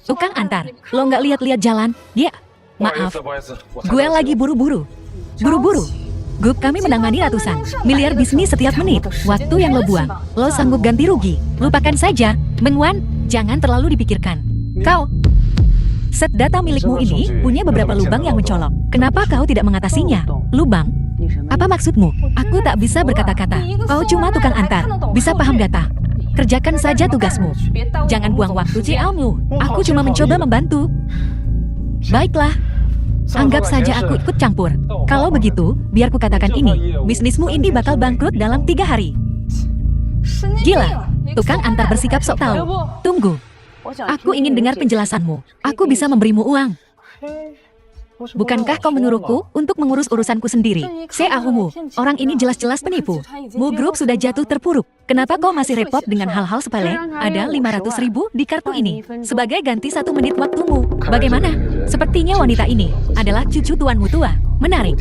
Tukang antar, lo nggak lihat-lihat jalan? Ya, maaf. Gue lagi buru-buru. Buru-buru. Grup kami menangani ratusan miliar bisnis setiap menit. Waktu yang lo buang, lo sanggup ganti rugi. Lupakan saja, Mengwan, jangan terlalu dipikirkan. Kau, set data milikmu ini punya beberapa lubang yang mencolok. Kenapa kau tidak mengatasinya? Lubang? Apa maksudmu? Aku tak bisa berkata-kata. Kau cuma tukang antar, bisa paham data. Kerjakan saja tugasmu. Jangan buang waktu Ciaomu. Aku cuma mencoba membantu. Baiklah. Anggap saja aku ikut campur. Kalau begitu, biar ku katakan ini. Bisnismu ini bakal bangkrut dalam 3 hari. Gila. Tukang antar bersikap sok tahu. Tunggu. Aku ingin dengar penjelasanmu. Aku bisa memberimu uang. Bukankah kau menyuruhku untuk mengurus urusanku sendiri? Seahumu, orang ini jelas-jelas penipu. Mu Group sudah jatuh terpuruk. Kenapa kau masih repot dengan hal-hal sepele? Ada 500.000 di kartu ini. Sebagai ganti 1 menit waktumu. Bagaimana? Sepertinya wanita ini adalah cucu tuanmu tua. Menarik.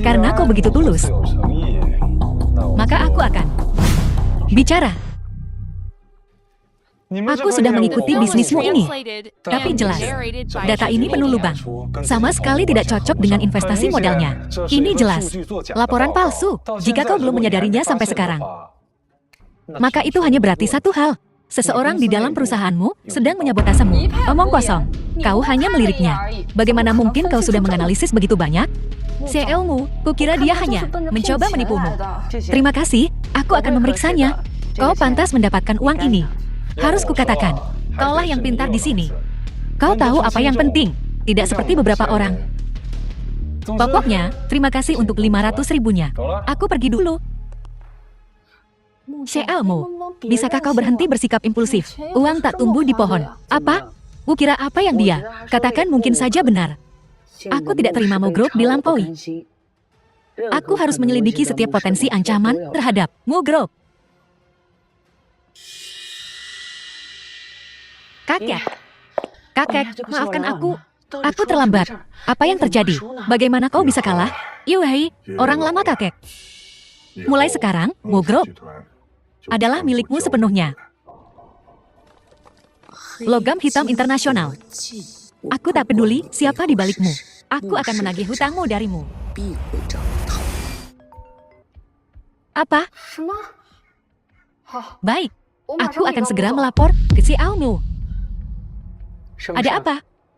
Karena kau begitu tulus, maka aku akan bicara. Aku sudah mengikuti bisnismu ini. Tapi jelas, data ini penuh lubang. Sama sekali tidak cocok dengan investasi modalnya. Ini jelas laporan palsu. Jika kau belum menyadarinya sampai sekarang, maka itu hanya berarti satu hal. Seseorang di dalam perusahaanmu sedang menyabotasemu. Omong kosong. Kau hanya meliriknya. Bagaimana mungkin kau sudah menganalisis begitu banyak? CEO-mu, kukira dia hanya mencoba menipumu. Terima kasih, aku akan memeriksanya. Kau pantas mendapatkan uang ini. Harus kukatakan, kaulah yang pintar di sini. Kau tahu apa yang penting, tidak seperti beberapa orang. Pokoknya, terima kasih untuk 500.000-nya. Aku pergi dulu. Shealmu, bisakah kau berhenti bersikap impulsif? Uang tak tumbuh di pohon. Apa? Kukira apa yang dia katakan mungkin saja benar. Aku tidak terima Mu Group dilampaui. Aku harus menyelidiki setiap potensi ancaman terhadap Mu Group. Kakek, maafkan aku. Aku terlambat. Apa yang terjadi? Bagaimana kau bisa kalah? Yuhei, orang lama kakek. Mulai sekarang, Mu Group adalah milikmu sepenuhnya. Logam hitam internasional. Aku tak peduli siapa di balikmu. Aku akan menagih hutangmu darimu. Apa? Baik, aku akan segera melapor ke Xiaomu. Ada apa?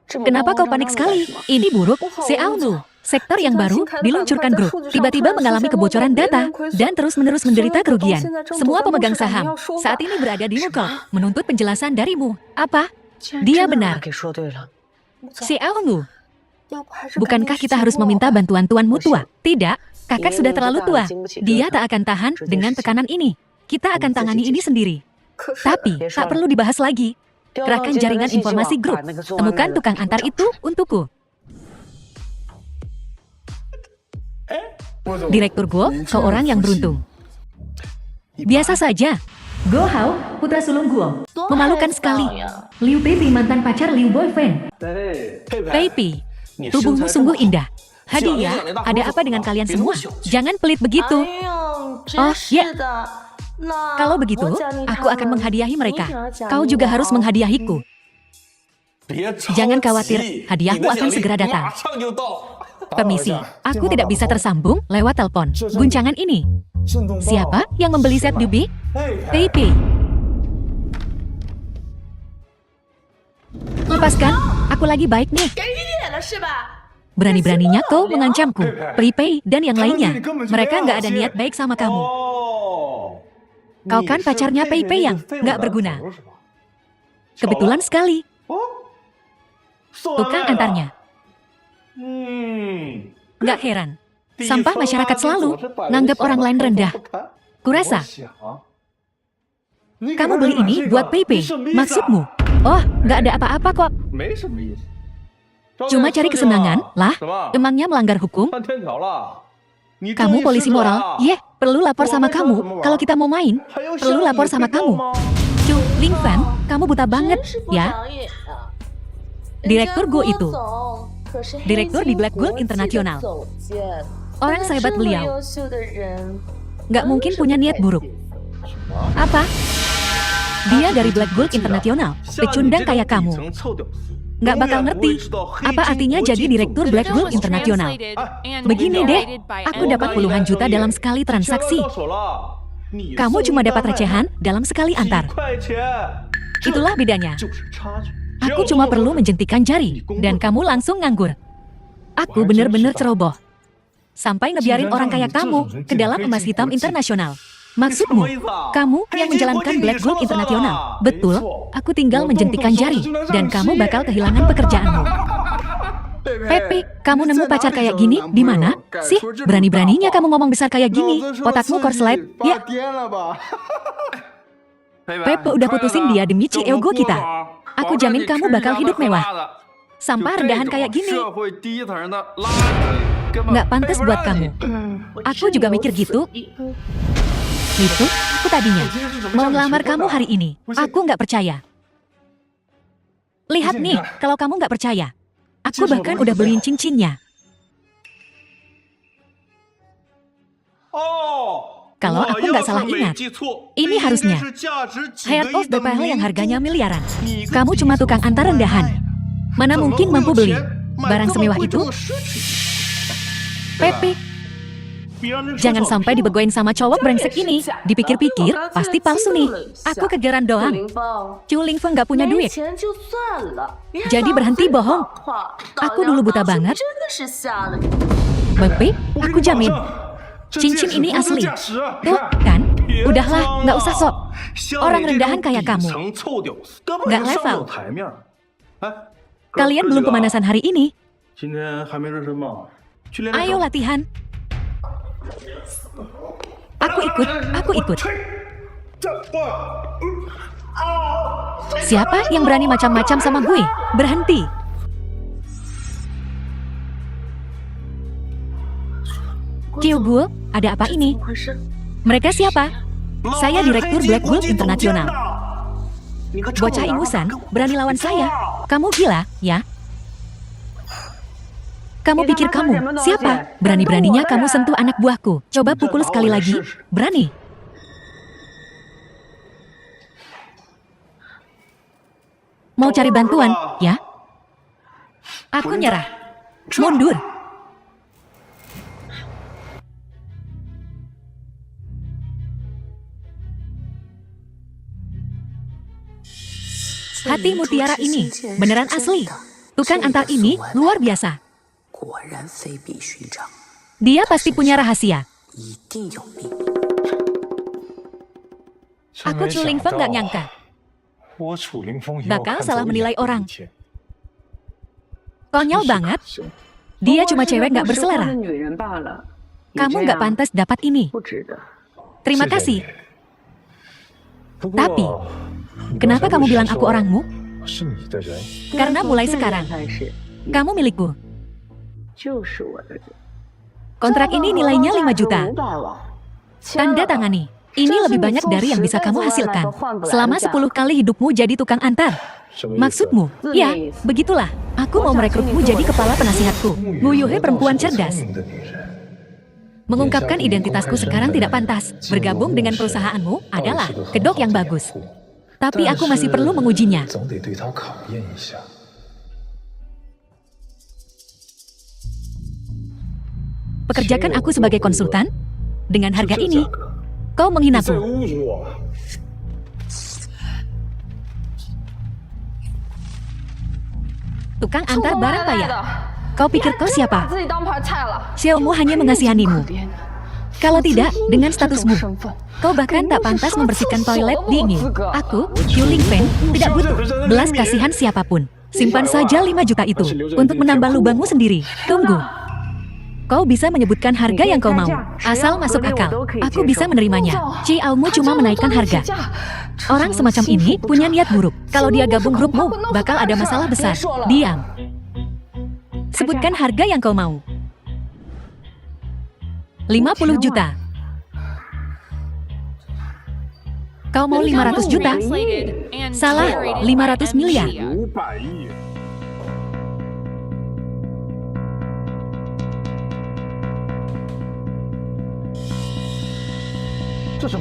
Kenapa kau panik sekali? Ini buruk, Xiaomu. Sektor yang baru diluncurkan grup, tiba-tiba mengalami kebocoran data, dan terus-menerus menderita kerugian. Semua pemegang saham saat ini berada di Mukul, menuntut penjelasan darimu. Apa? Dia benar. Xiaomu, bukankah kita harus meminta bantuan tuanmu tua? Tidak, kakak sudah terlalu tua. Dia tak akan tahan dengan tekanan ini. Kita akan tangani ini sendiri. Tapi, tak perlu dibahas lagi. Kerahkan jaringan informasi grup. Temukan tukang antar itu untukku. Direktur Guo, kau orang yang beruntung. Biasa saja. Guo Hao, putra sulung Guo. Memalukan sekali. Liu Pei, mantan pacar Liu Boyfriend. Pei, tubuhmu sungguh indah. Hadiah, ada apa dengan kalian semua? Jangan pelit begitu. Oh, ya. Kalau begitu, aku akan menghadiahi mereka. Kau juga harus menghadiahiku. Jangan khawatir, hadiahmu akan segera datang. Permisi, aku tidak bisa tersambung lewat telepon. Guncangan ini. Siapa yang membeli set Dubi? Pei. Lepaskan, aku lagi baik nih. Berani-beraninya kau mengancamku, Pei dan yang lainnya. Mereka nggak ada niat baik sama kamu. Kau kan pacarnya Pei yang nggak berguna. Kebetulan sekali. Tukang antarnya. Nggak heran. Sampah masyarakat selalu nganggap orang lain rendah. Kurasa. Kamu beli ini buat Pei. Maksudmu? Oh, nggak ada apa-apa kok. Cuma cari kesenangan lah. Emangnya melanggar hukum? Kamu polisi moral? Perlu lapor sama kamu. Kalau kita mau main, perlu lapor sama kamu. Chu Ling Fan, kamu buta banget, ya? Direktur Go itu. Direktur di Black Gold International. Orang sehebat beliau. Nggak mungkin punya niat buruk. Apa? Dia dari Black Gold International, pecundang kayak kamu. Nggak bakal ngerti apa artinya jadi direktur Black Gold International. Begini deh, aku dapat puluhan juta dalam sekali transaksi. Kamu cuma dapat recehan dalam sekali antar. Itulah bedanya. Aku cuma perlu menjentikan jari, dan kamu langsung nganggur. Aku bener-bener ceroboh. Sampai ngebiarin orang kayak kamu ke dalam emas hitam internasional. Maksudmu, kamu yang menjalankan Black Gold International. Betul, aku tinggal menjentikan jari, dan kamu bakal kehilangan pekerjaanmu. Pepe, kamu nemu pacar kayak gini di mana? Sih, berani-beraninya kamu ngomong besar kayak gini. Otakmu korslet, ya. Pepe udah putusin dia demi Ciego kita. Aku jamin kamu bakal hidup mewah. Sampah rendahan kayak gini nggak pantas buat kamu. Aku juga mikir gitu. Itu, aku tadinya mau ngelamar kamu hari ini. Aku nggak percaya. Lihat nih, kalau kamu nggak percaya. Aku bahkan udah beliin cincinnya. Kalau aku nggak salah ingat, ini harusnya Heart of the Pearl yang harganya miliaran. Kamu cuma tukang antar rendahan. Mana mungkin mampu beli barang semewah itu? Pepe, jangan sampai dibegoin sama cowok brengsek ini. Dipikir-pikir, pasti palsu nih. Aku kegeran doang. Chu Lingfeng nggak punya duit. Jadi berhenti bohong. Aku dulu buta banget. Pepe, aku jamin. Cincin ini asli. Tuh, kan? Udahlah, nggak usah sok. Orang rendahan kayak kamu. Nggak level. Kalian belum pemanasan hari ini. Ayo latihan. Aku ikut. Siapa yang berani macam-macam sama gue? Berhenti. Ciego, ada apa ini? Mereka siapa? Saya direktur Black Gold International. Bocah ingusan, berani lawan saya. Kamu gila, ya? Kamu pikir kamu siapa? Berani-beraninya kamu sentuh anak buahku. Coba pukul sekali lagi. Berani? Mau cari bantuan, ya? Aku nyerah. Mundur. Hati mutiara ini beneran asli. Tukang antar ini luar biasa. Dia pasti punya rahasia. Aku Chu Lingfeng nggak nyangka bakal salah menilai orang. Konyol banget. Dia cuma cewek nggak berselera. Kamu nggak pantas dapat ini. Terima kasih. Tapi, kenapa kamu bilang aku orangmu? Karena mulai sekarang, kamu milikku. Kontrak ini nilainya 5 juta. Tanda tangani. Ini lebih banyak dari yang bisa kamu hasilkan selama 10 kali hidupmu jadi tukang antar. Maksudmu? Ya, begitulah. Aku mau merekrutmu jadi kepala penasihatku. Nguyuhe perempuan cerdas. Mengungkapkan identitasku sekarang tidak pantas. Bergabung dengan perusahaanmu adalah kedok yang bagus. Tapi aku masih perlu mengujinya. Pekerjakan aku sebagai konsultan. Dengan harga ini, kau menghinaku. Tukang antar barang payah. Kau pikir kau siapa? Xiaomu hanya mengasihanimu. Kalau tidak, dengan statusmu, kau bahkan tak pantas membersihkan toilet di ini. Aku, Chu Lingfeng, tidak butuh belas kasihan siapapun. Simpan saja 5 juta itu untuk menambah lubangmu sendiri. Tunggu. Kau bisa menyebutkan harga yang kau mau, asal masuk akal. Aku bisa menerimanya. Ciaomu cuma menaikkan harga. Orang semacam ini punya niat buruk. Kalau dia gabung grupmu, bakal ada masalah besar. Diam. Sebutkan harga yang kau mau. 50 juta. Kau mau 500 juta? Salah, 500 miliar.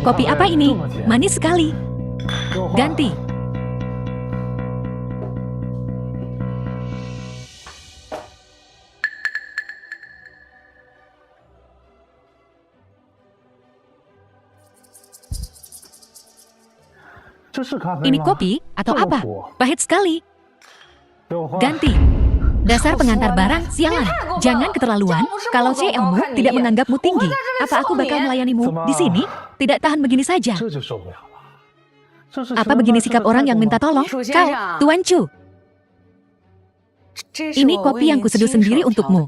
Kopi apa ini? Manis sekali. Ganti. Ini kopi atau apa? Pahit sekali. Ganti. Dasar pengantar barang, sialan. Jangan keterlaluan. Kalau CL-mu tidak menganggapmu tinggi, apa aku bakal melayanimu di sini? Tidak tahan begini saja. Apa begini sikap orang yang minta tolong? Kau, Tuan Chu. Ini kopi yang kuseduh sendiri untukmu.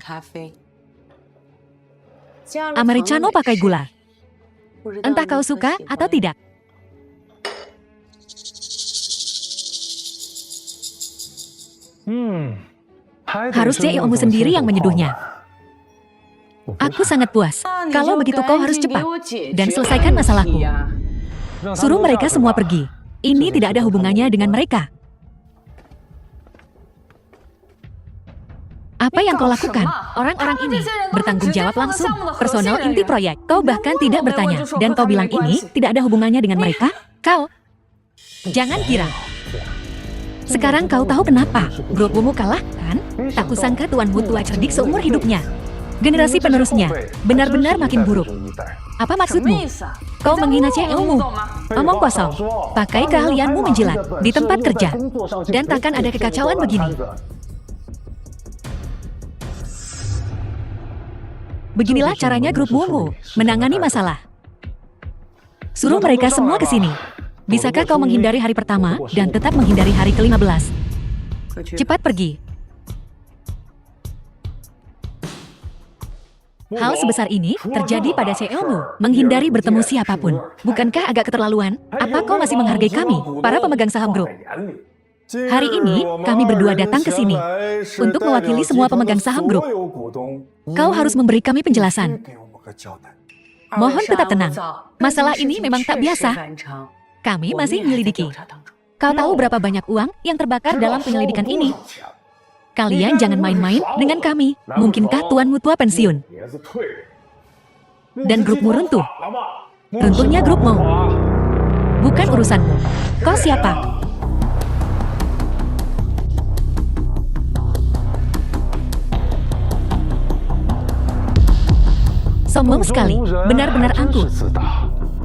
Americano pakai gula. Entah kau suka atau tidak. Harus CEO-mu sendiri yang menyeduhnya. Aku sangat puas. Kalau begitu kau harus cepat dan selesaikan masalahku. Suruh mereka semua pergi. Ini tidak ada hubungannya dengan mereka. Apa yang kau lakukan? Orang-orang ini bertanggung jawab langsung. Personal inti proyek. Kau bahkan tidak bertanya. Dan kau bilang ini tidak ada hubungannya dengan mereka? Kau, jangan kira. Sekarang kau tahu kenapa grupmu kalah, kan? Tak kusangka tuanmu tua cerdik seumur hidupnya. Generasi penerusnya benar-benar makin buruk. Apa maksudmu? Kau menghina CL-mu. Omong kosong. Pakai keahlianmu menjilat di tempat kerja. Dan takkan ada kekacauan begini. Beginilah caranya grupmu menangani masalah. Suruh mereka semua ke sini. Bisakah kau menghindari hari pertama dan tetap menghindari hari ke-15? Cepat pergi. Hal sebesar ini terjadi pada CL-mu. Menghindari bertemu siapapun. Bukankah agak keterlaluan? Apa kau masih menghargai kami, para pemegang saham grup? Hari ini, kami berdua datang ke sini untuk mewakili semua pemegang saham grup. Kau harus memberi kami penjelasan. Mohon tetap tenang. Masalah ini memang tak biasa. Kami masih menyelidiki. Kau tahu berapa banyak uang yang terbakar dalam penyelidikan ini? Kalian jangan main-main dengan kami. Mungkinkah tuanmu tua pensiun? Dan grupmu runtuh. Runtuhnya grupmu. Bukan urusanmu. Kau siapa? Sombong sekali. Benar-benar angkuh.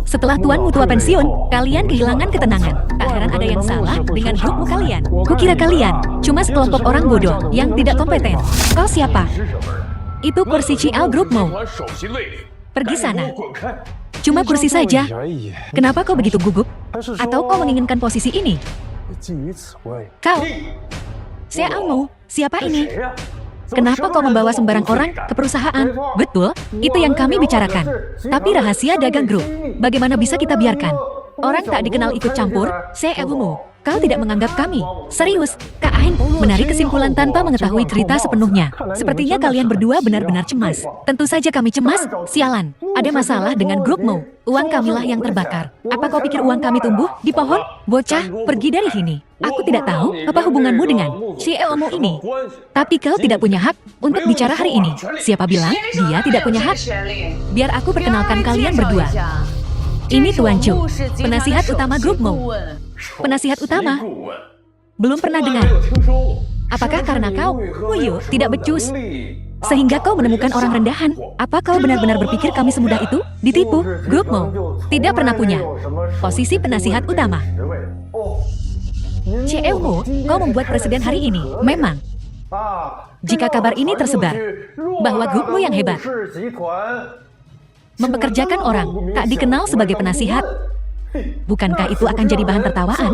Setelah tuanmu tua pensiun, kalian kehilangan ketenangan. Tak heran ada yang salah dengan grupmu kalian. Kukira kalian cuma sekelompok orang bodoh yang tidak kompeten. Kau siapa? Itu kursi CL grupmu. Pergi sana. Cuma kursi saja. Kenapa kau begitu gugup? Atau kau menginginkan posisi ini? Kau. CL-mu, siapa ini? Kenapa kau membawa sembarang orang ke perusahaan? Betul, itu yang kami bicarakan. Tapi rahasia dagang grup, bagaimana bisa kita biarkan? Orang tak dikenal ikut campur, CEO-mu. Kau tidak menganggap kami. Serius, Kak Ain menarik kesimpulan tanpa mengetahui cerita sepenuhnya. Sepertinya kalian berdua benar-benar cemas. Tentu saja kami cemas, sialan. Ada masalah dengan grupmu. Uang kamilah yang terbakar. Apa kau pikir uang kami tumbuh di pohon? Bocah, pergi dari sini. Aku tidak tahu apa hubunganmu dengan CEO-mu ini. Tapi kau tidak punya hak untuk bicara hari ini. Siapa bilang dia tidak punya hak? Biar aku perkenalkan kalian berdua. Ini Tuan Chu, penasihat utama grupmu. Penasihat utama? Belum pernah dengar. Apakah karena kau, Wuyu, tidak becus, sehingga kau menemukan orang rendahan? Apa kau benar-benar berpikir kami semudah itu? Ditipu? Grupmu tidak pernah punya posisi penasihat utama. CEO-mu, kau membuat presiden hari ini. Memang. Jika kabar ini tersebar, bahwa grupmu yang hebat mempekerjakan orang tak dikenal sebagai penasihat, bukankah itu akan jadi bahan tertawaan?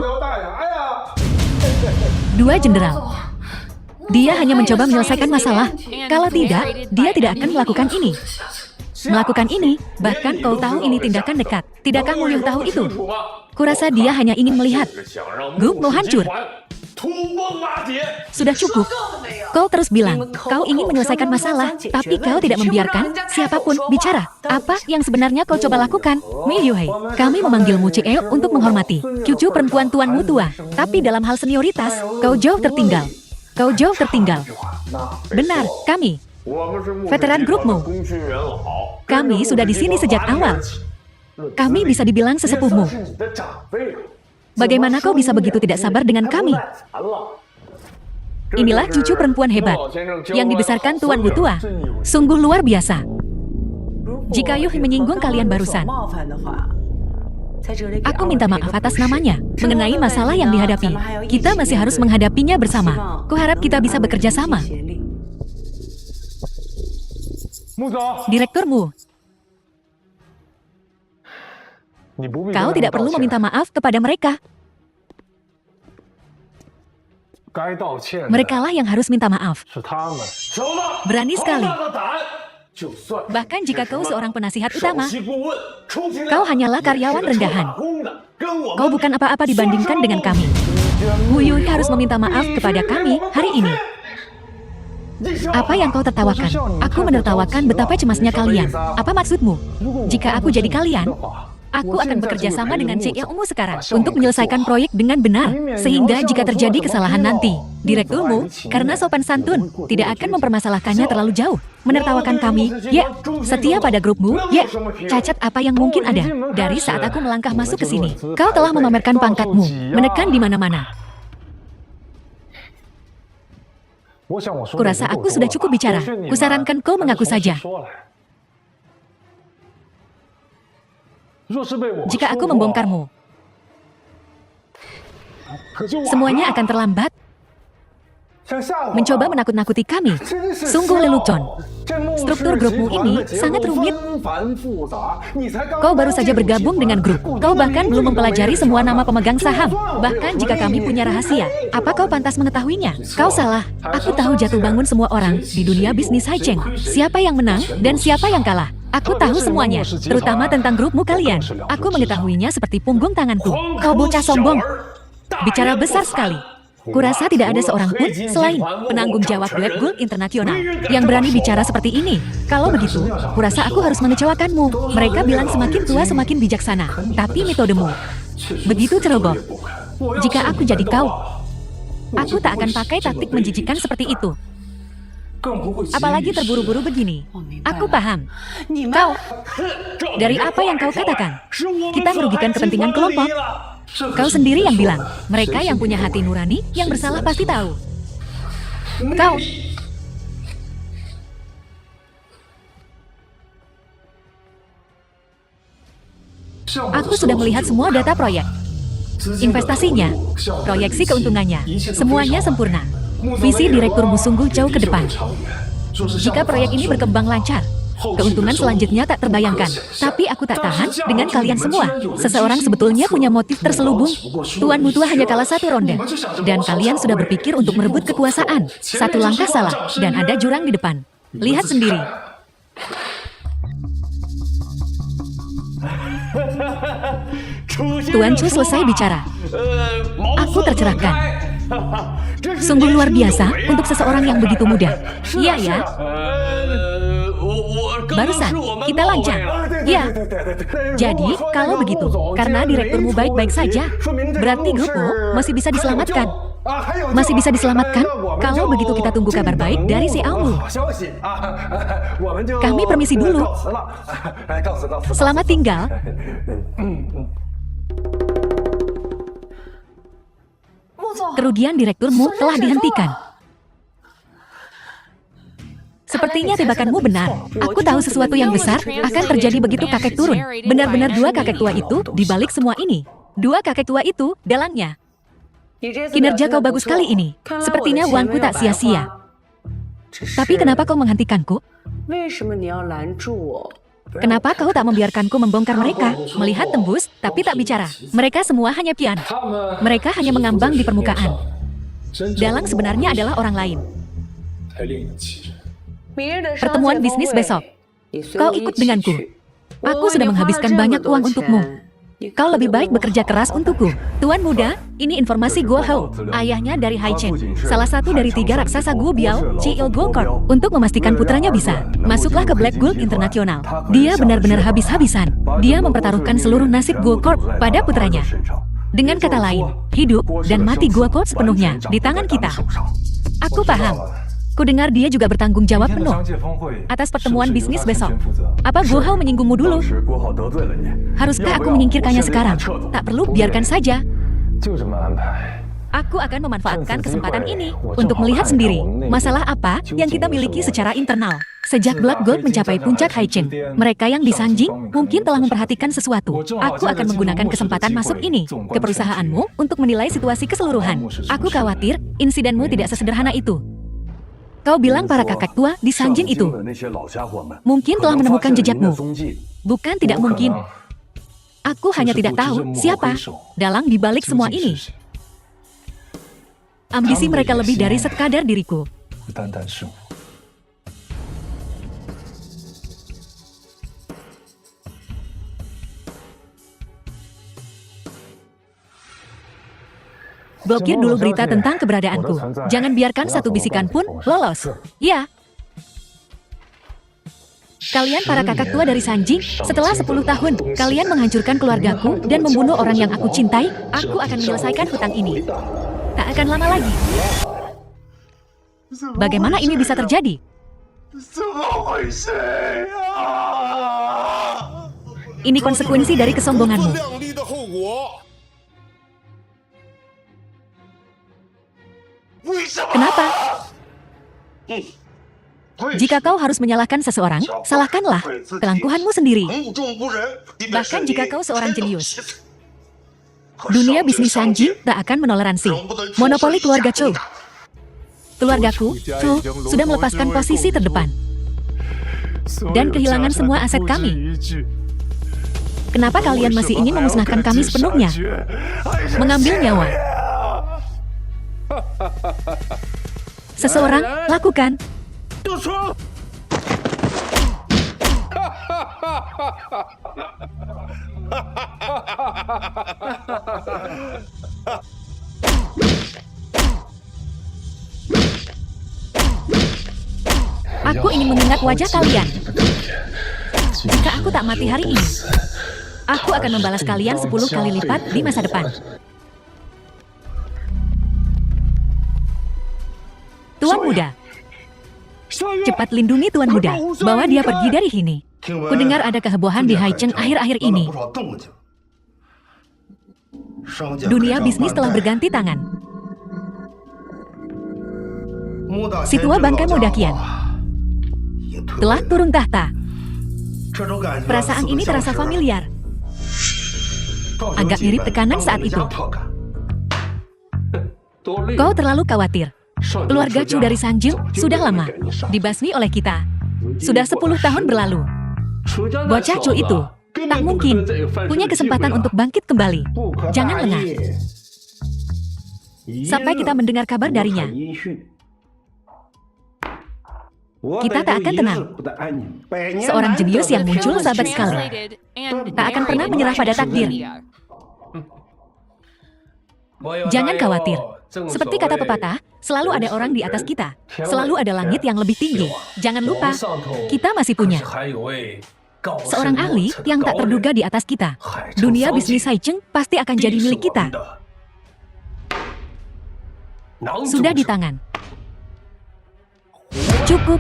Dua jenderal. Dia hanya mencoba menyelesaikan masalah. Kalau tidak, dia tidak akan melakukan ini. Melakukan ini, bahkan kau tahu ini tindakan dekat. Tidakkah Mulyuh tahu itu? Kurasa dia hanya ingin melihat grupmu hancur. Sudah cukup. Kau terus bilang, kau ingin menyelesaikan masalah, tapi kau tidak membiarkan siapapun bicara. Apa yang sebenarnya kau coba lakukan? Miyuhei, kami memanggilmu CEO untuk menghormati cucu perempuan tuanmu tua. Tapi dalam hal senioritas, kau jauh tertinggal. Kau jauh tertinggal. Benar, kami veteran grupmu. Kami sudah di sini sejak awal. Kami bisa dibilang sesepuhmu. Bagaimana kau bisa begitu tidak sabar dengan kami? Inilah cucu perempuan hebat yang dibesarkan Tuan Wu tua. Sungguh luar biasa. Jika Yuh menyinggung kalian barusan, aku minta maaf atas namanya. Mengenai masalah yang dihadapi, kita masih harus menghadapinya bersama. Kuharap kita bisa bekerja sama. Direktur Mu, kau tidak perlu meminta maaf kepada mereka. Merekalah yang harus minta maaf. Berani sekali. Bahkan jika kau seorang penasihat utama, kau hanyalah karyawan rendahan. Kau bukan apa-apa dibandingkan dengan kami. Wu Yui harus meminta maaf kepada kami hari ini. Apa yang kau tertawakan? Aku menertawakan betapa cemasnya kalian. Apa maksudmu? Jika aku jadi kalian, aku akan bekerja sama dengan Cik Yang Ungu sekarang untuk menyelesaikan proyek dengan benar. Sehingga jika terjadi kesalahan nanti, direkturmu, karena sopan santun, tidak akan mempermasalahkannya terlalu jauh. Menertawakan kami, ya, setia pada grupmu, ya, cacat apa yang mungkin ada. Dari saat aku melangkah masuk ke sini, kau telah memamerkan pangkatmu, menekan di mana-mana. Kurasa aku sudah cukup bicara. Kusarankan kau mengaku saja. Jika aku membongkarmu, semuanya akan terlambat. Mencoba menakut-nakuti kami. Sungguh lelucon. Struktur grupmu ini sangat rumit. Kau baru saja bergabung dengan grup. Kau bahkan belum mempelajari semua nama pemegang saham. Bahkan jika kami punya rahasia, apa kau pantas mengetahuinya? Kau salah. Aku tahu jatuh bangun semua orang di dunia bisnis Haicheng. Siapa yang menang dan siapa yang kalah. Aku tahu semuanya, terutama tentang grupmu kalian. Aku mengetahuinya seperti punggung tanganku. Kau bocah sombong. Bicara besar sekali. Kurasa tidak ada seorang pun selain penanggung jawab Black Gold Internasional yang berani bicara seperti ini. Kalau begitu, kurasa aku harus mengecewakanmu. Mereka bilang semakin tua semakin bijaksana. Tapi metodemu begitu ceroboh. Jika aku jadi kau, aku tak akan pakai taktik menjijikan seperti itu. Apalagi terburu-buru begini. Aku paham. Kau, dari apa yang kau katakan, kita merugikan kepentingan kelompok. Kau sendiri yang bilang, mereka yang punya hati nurani, yang bersalah pasti tahu. Kau. Aku sudah melihat semua data proyek. Investasinya, proyeksi keuntungannya, semuanya sempurna. Visi direkturmu sungguh jauh ke depan. Jika proyek ini berkembang lancar, keuntungan selanjutnya tak terbayangkan. Tapi aku tak tahan dengan kalian semua. Seseorang sebetulnya punya motif terselubung. Tuan Mutua hanya kalah satu ronde. Dan kalian sudah berpikir untuk merebut kekuasaan. Satu langkah salah, dan ada jurang di depan. Lihat sendiri. Tuan Chu selesai bicara. Aku tercerahkan. Sungguh luar biasa untuk seseorang yang begitu muda. Iya ya. Barusan, kita lancang. Ya. Jadi, kalau begitu, karena direkturmu baik-baik saja, berarti grupmu masih bisa diselamatkan. Masih bisa diselamatkan? Kalau begitu kita tunggu kabar baik dari si Amu. Kami permisi dulu. Selamat tinggal. Kerugian direkturmu telah dihentikan. Sepertinya tebakanmu benar. Aku tahu sesuatu yang besar akan terjadi begitu kakek turun. Benar-benar dua kakek tua itu di balik semua ini. Dua kakek tua itu dalangnya. Kinerja kau bagus kali ini. Sepertinya uangku tak sia-sia. Tapi kenapa kau menghentikanku? Kenapa kau tak membiarkanku membongkar mereka? Melihat tembus, tapi tak bicara. Mereka semua hanya pian. Mereka hanya mengambang di permukaan. Dalang sebenarnya adalah orang lain. Pertemuan bisnis besok. Kau ikut denganku. Aku sudah menghabiskan banyak uang untukmu. Kau lebih baik bekerja keras untukku. Tuan muda, ini informasi Guo Hou, ayahnya dari Haicheng. Salah satu dari 3 raksasa Guo Biao, Chi Il Guo Corp. Untuk memastikan putranya bisa, masuklah ke Black Gold Internasional. Dia benar-benar habis-habisan. Dia mempertaruhkan seluruh nasib Guo Corp pada putranya. Dengan kata lain, hidup dan mati Guo Corp sepenuhnya di tangan kita. Aku paham. Kudengar dia juga bertanggung jawab penuh atas pertemuan bisnis besok. Apa Guo Hou menyinggungmu dulu? Haruskah aku menyingkirkannya sekarang? Tak perlu, biarkan saja. Aku akan memanfaatkan kesempatan ini untuk melihat sendiri masalah apa yang kita miliki secara internal. Sejak Black Gold mencapai puncak Haicheng, mereka yang di Sanjing mungkin telah memperhatikan sesuatu. Aku akan menggunakan kesempatan masuk ini ke perusahaanmu untuk menilai situasi keseluruhan. Aku khawatir insidenmu tidak sesederhana itu. Kau bilang para kakek tua di Sanjing itu mungkin telah menemukan jejakmu. Bukan tidak mungkin. Aku hanya tidak tahu siapa dalang di balik semua ini. Ambisi mereka lebih dari sekadar diriku. Blokir dulu berita tentang keberadaanku. Jangan biarkan satu bisikan pun lolos. Ya. Kalian para kakak tua dari Sanjing, setelah 10 tahun, kalian menghancurkan keluargaku dan membunuh orang yang aku cintai. Aku akan menyelesaikan hutang ini. Tak akan lama lagi. Bagaimana ini bisa terjadi? Ini konsekuensi dari kesombonganmu. Kenapa? Jika kau harus menyalahkan seseorang, salahkanlah kelangkuhanmu sendiri. Bahkan jika kau seorang jenius. Dunia bisnis Sanjing tak akan menoleransi monopoli keluarga Chou. Keluargaku, Chou, sudah melepaskan posisi terdepan dan kehilangan semua aset kami. Kenapa kalian masih ingin memusnahkan kami sepenuhnya? Mengambil nyawa. Seseorang, lakukan. Aku ingin mengingat wajah kalian. Jika aku tak mati hari ini, aku akan membalas kalian 10 kali lipat di masa depan. Tuan Muda, cepat lindungi Tuan Muda, bawa dia pergi dari sini. Kudengar ada kehebohan di Haicheng akhir-akhir ini. Dunia bisnis telah berganti tangan. Si tua bangkai Modakian telah turun tahta. Perasaan ini terasa familiar. Agak mirip tekanan saat itu. Kau terlalu khawatir. Keluarga Chu dari Sanjing sudah lama dibasmi oleh kita. Sudah 10 tahun berlalu. Bocah Chu itu tak mungkin punya kesempatan untuk bangkit kembali. Jangan lengah. Sampai kita mendengar kabar darinya. Kita tak akan tenang. Seorang jenius yang muncul sahabat sekali. Tak akan pernah menyerah pada takdir. Jangan khawatir. Seperti kata pepatah, selalu ada orang di atas kita. Selalu ada langit yang lebih tinggi. Jangan lupa, kita masih punya seorang ahli yang tak terduga di atas kita. Dunia bisnis Haicheng pasti akan jadi milik kita. Sudah di tangan. Cukup.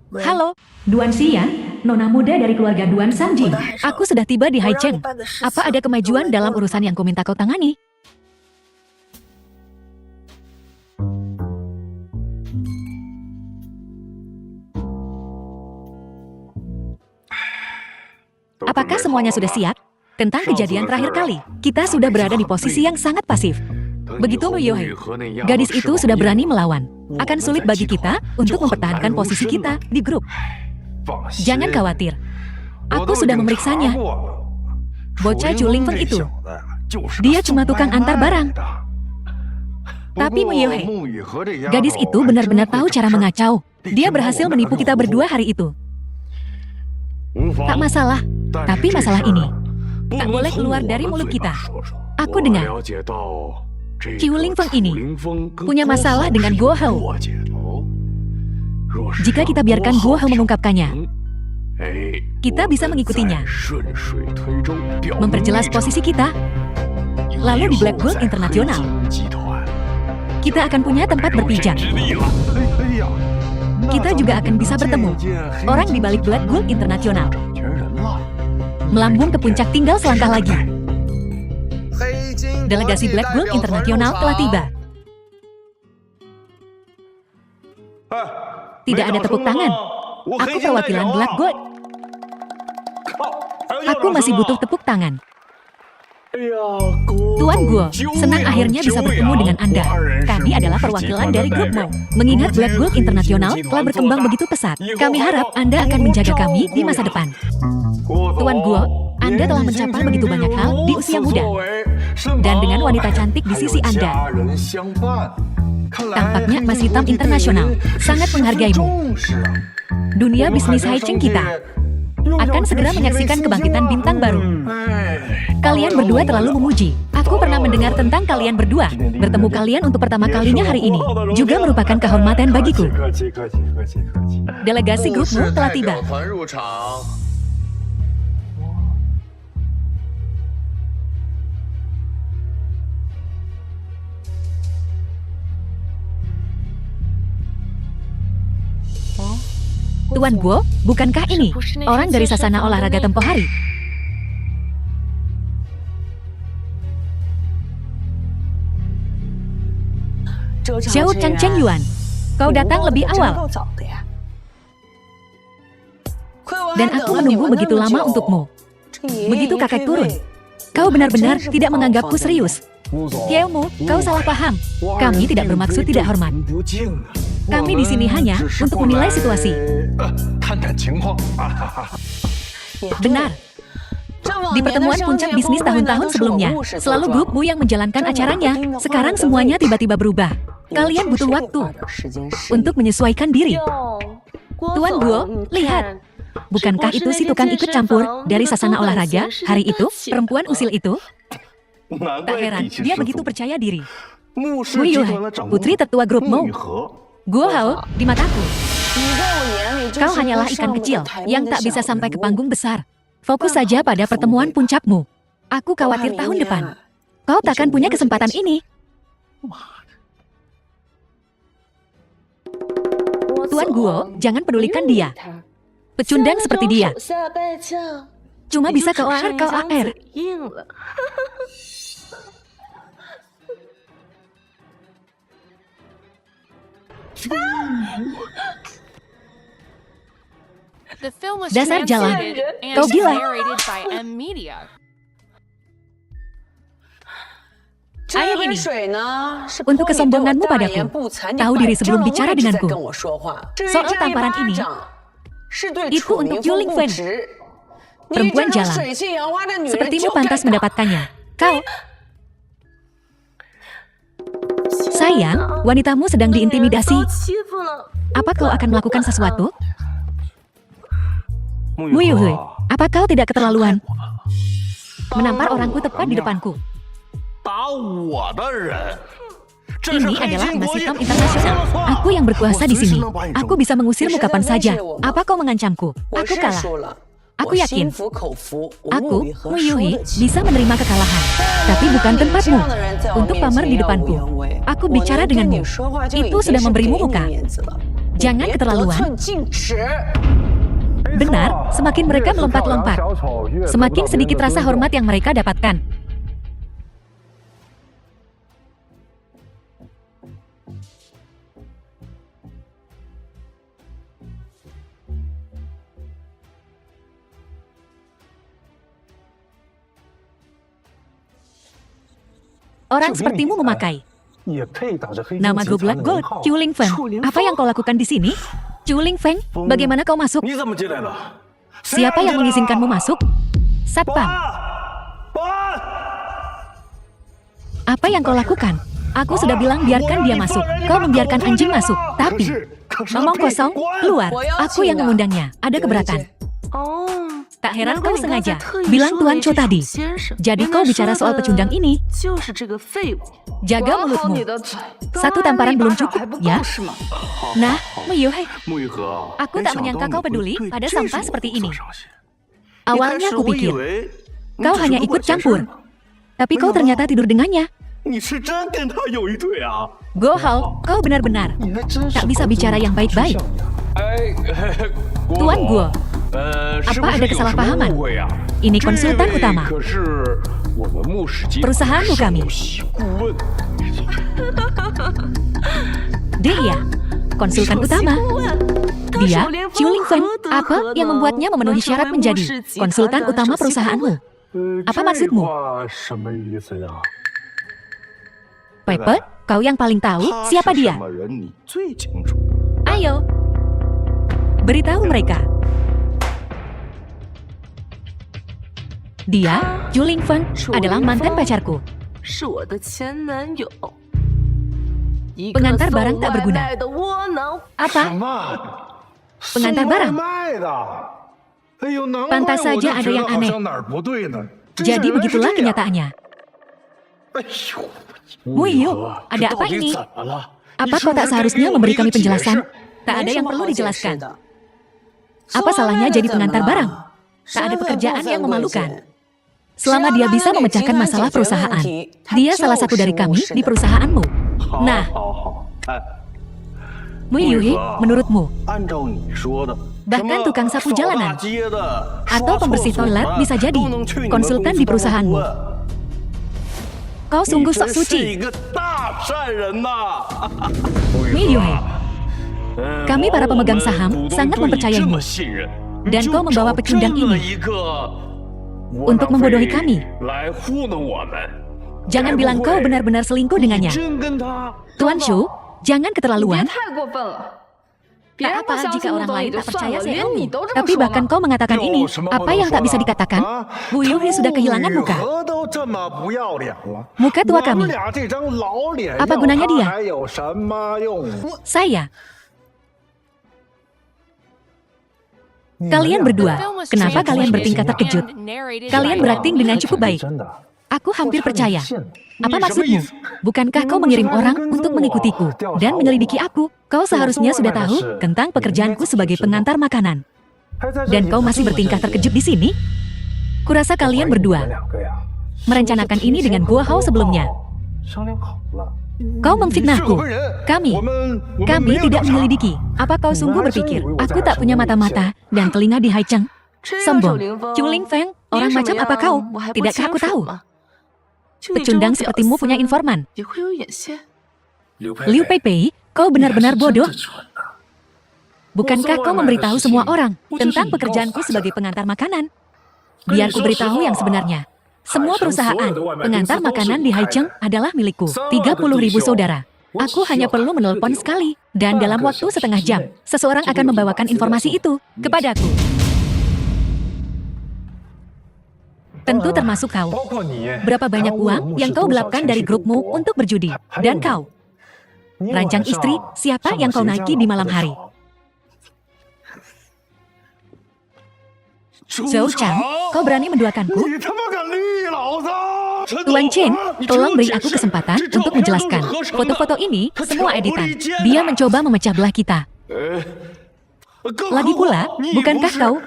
Halo, Duan Xian, nona muda dari keluarga Duan Sanjing. Aku sudah tiba di Haicheng. Apa ada kemajuan dalam urusan yang minta kau tangani? Apakah semuanya sudah siap? Tentang kejadian terakhir kali, kita sudah berada di posisi yang sangat pasif. Begitu Myohe, gadis itu sudah berani melawan. Akan sulit bagi kita untuk mempertahankan posisi kita di grup. Jangan khawatir, aku sudah memeriksanya. Bocah Chu Lingfeng itu, dia cuma tukang antar barang. Tapi Myohe, gadis itu benar-benar tahu cara mengacau. Dia berhasil menipu kita berdua hari itu. Tak masalah, tapi masalah ini tak boleh keluar dari mulut kita. Aku dengar Chu Lingfeng ini punya masalah dengan Guo Hou. Jika kita biarkan Guo Hou mengungkapkannya, kita bisa mengikutinya, memperjelas posisi kita, lalu di Black Gold International, kita akan punya tempat berpijak. Kita juga akan bisa bertemu orang di balik Black Gold International. Melambung ke puncak tinggal selangkah lagi. Delegasi Black Gold Internasional telah tiba. Tidak ada tepuk tangan. Aku perwakilan Black Gold. Aku masih butuh tepuk tangan. Tuan Guo, senang akhirnya bisa bertemu dengan Anda. Kami adalah perwakilan dari grup Mo. Mengingat Black Gold Internasional telah berkembang begitu pesat, kami harap Anda akan menjaga kami di masa depan. Tuan Guo, Anda telah mencapai begitu banyak hal di usia muda. Dan dengan wanita cantik di sisi Anda. Tampaknya emas hitam internasional sangat menghargaimu. Dunia bisnis Haicheng kita akan segera menyaksikan kebangkitan bintang baru. Kalian berdua terlalu memuji. Aku pernah mendengar tentang kalian berdua. Bertemu kalian untuk pertama kalinya hari ini juga merupakan kehormatan bagiku. Delegasi grupmu telah tiba. Tuan Guo, bukankah ini orang dari sasana olahraga tempoh hari? Xiao Changcheng Yuan, kau datang lebih awal. Dan aku menunggu begitu lama untukmu. Begitu kakek turun. Kau benar-benar tidak menganggapku serius. Kiaomu, kau salah paham. Kami tidak bermaksud tidak hormat. Kami di sini hanya untuk menilai situasi. Benar. Di pertemuan puncak bisnis tahun-tahun sebelumnya, selalu grupmu yang menjalankan acaranya. Sekarang semuanya tiba-tiba berubah. Kalian butuh waktu untuk menyesuaikan diri. Tuan Guo, lihat. Bukankah itu si tukang ikut campur dari sasana olahraga hari itu, perempuan usil itu? Tak heran, dia begitu percaya diri. Mu Yuhai, putri tertua grupmu. Guo Hao, di mataku. Kau hanyalah ikan kecil yang tak bisa sampai ke panggung besar. Fokus saja pada pertemuan puncakmu. Aku khawatir tahun depan kau takkan punya kesempatan ini. Tuan Guo, jangan pedulikan dia. Pecundang seperti dia cuma bisa kau AR. Dasar jalan, kau gila. Air ini untuk kesombonganmu padaku. Tahu diri sebelum bicara denganku. Soal tamparan ini, itu untuk Yu Lingfen. Perempuan jalan, sepertimu pantas mendapatkannya. Kau. Sayang, wanitamu sedang diintimidasi. Apa kau akan melakukan sesuatu? Mu Yuhui, apa kau tidak keterlaluan menampar orangku tepat di depanku? Ini adalah emas hitam internasional. Aku yang berkuasa di sini. Aku bisa mengusirmu kapan saja. Apa kau mengancamku? Aku kalah. Aku yakin, aku, Mu Yuhui, bisa menerima kekalahan. Tapi bukan tempatmu untuk pamer di depanku. Aku bicara denganmu. Itu sudah memberimu muka. Jangan keterlaluan. Benar, semakin mereka melompat-lompat, semakin sedikit rasa hormat yang mereka dapatkan. Orang sepertimu memakai nama Black Gold, Yu Lingfen. Apa yang kau lakukan di sini? Yu Lingfen, bagaimana kau masuk? Siapa yang mengizinkanmu masuk? Satpam. Apa yang kau lakukan? Aku sudah bilang biarkan dia masuk. Kau membiarkan anjing masuk. Tapi, ngomong kosong, keluar. Aku yang mengundangnya. Ada keberatan. Tak heran kau sengaja bilang Tuan Cho tadi. Jadi kau bicara soal pecundang ini. Jaga mulutmu. Satu tamparan belum cukup, ya? Nah, Mu Yuhai, aku tak menyangka kau peduli pada sampah seperti ini. Awalnya aku pikir kau hanya ikut campur, tapi kau ternyata tidur dengannya. Guo Hao, kau benar-benar tak bisa bicara yang baik-baik. Tuan Guo, apa ada kesalahpahaman? Ini konsultan utama. Perusahaanmu kami. Dia, konsultan utama. Dia, Qiu Lingfeng, apa yang membuatnya memenuhi syarat menjadi konsultan utama perusahaanmu? Apa maksudmu? Pepper, kau yang paling tahu siapa dia? Ayo, beritahu mereka. Dia, Qiu Lingfeng, adalah mantan pacarku. Pengantar barang tak berguna. Apa? Pengantar barang? Pantas saja ada yang aneh. Jadi begitulah kenyataannya. Muiyu, ada apa ini? Apa kau tak seharusnya memberi kami penjelasan? Tak ada yang perlu dijelaskan. Apa salahnya jadi pengantar barang? Tak ada pekerjaan yang memalukan. Selama dia bisa memecahkan masalah perusahaan, dia salah satu dari kami di perusahaanmu. Nah, Muiyuhi, menurutmu, bahkan tukang sapu jalanan atau pembersih toilet bisa jadi konsultan di perusahaanmu. Kau sungguh sok suci. Muiyuhi, kami para pemegang saham sangat mempercayaimu. Dan kau membawa pecundang ini untuk membodohi kami. Jangan bilang kau benar-benar selingkuh dengannya. Tuan Shu, jangan keterlaluan. Tak apa jika orang lain tak percaya Xiaomi. Tapi bahkan kau mengatakan ini, apa yang tak bisa dikatakan? Bu Yuhi sudah kehilangan muka. Muka tua kami. Apa gunanya dia? Saya. Kalian berdua, kenapa kalian bertingkah terkejut? Kalian berakting dengan cukup baik. Aku hampir percaya. Apa maksudmu? Bukankah kau mengirim orang untuk mengikutiku dan menyelidiki aku? Kau seharusnya sudah tahu tentang pekerjaanku sebagai pengantar makanan. Dan kau masih bertingkah terkejut di sini? Kurasa kalian berdua merencanakan ini dengan Guo Hao sebelumnya. Kau memfitnahku. Kami tidak menyelidiki. Apa kau sungguh berpikir aku tak punya mata-mata dan telinga di Haicheng? Sombong. Qiu Lingfeng, orang macam apa kau? Tidakkah aku tahu? Pecundang sepertimu punya informan. Liu Peipei, kau benar-benar bodoh. Bukankah kau memberitahu semua orang tentang pekerjaanku sebagai pengantar makanan? Biar ku beritahu yang sebenarnya. Semua perusahaan pengantar makanan di Haicheng adalah milikku. 30.000 saudara. Aku hanya perlu menelpon sekali. Dan dalam waktu setengah jam, seseorang akan membawakan informasi itu kepadaku. Tentu termasuk kau. Berapa banyak uang yang kau gelapkan dari grupmu untuk berjudi? Dan kau? Rancang istri, siapa yang kau naiki di malam hari? Zhou Chang, kau berani menduakanku? Tuan Chen, tolong beri aku kesempatan untuk menjelaskan. Foto-foto ini semua editan. Dia mencoba memecah belah kita. Lagi pula, bukankah kau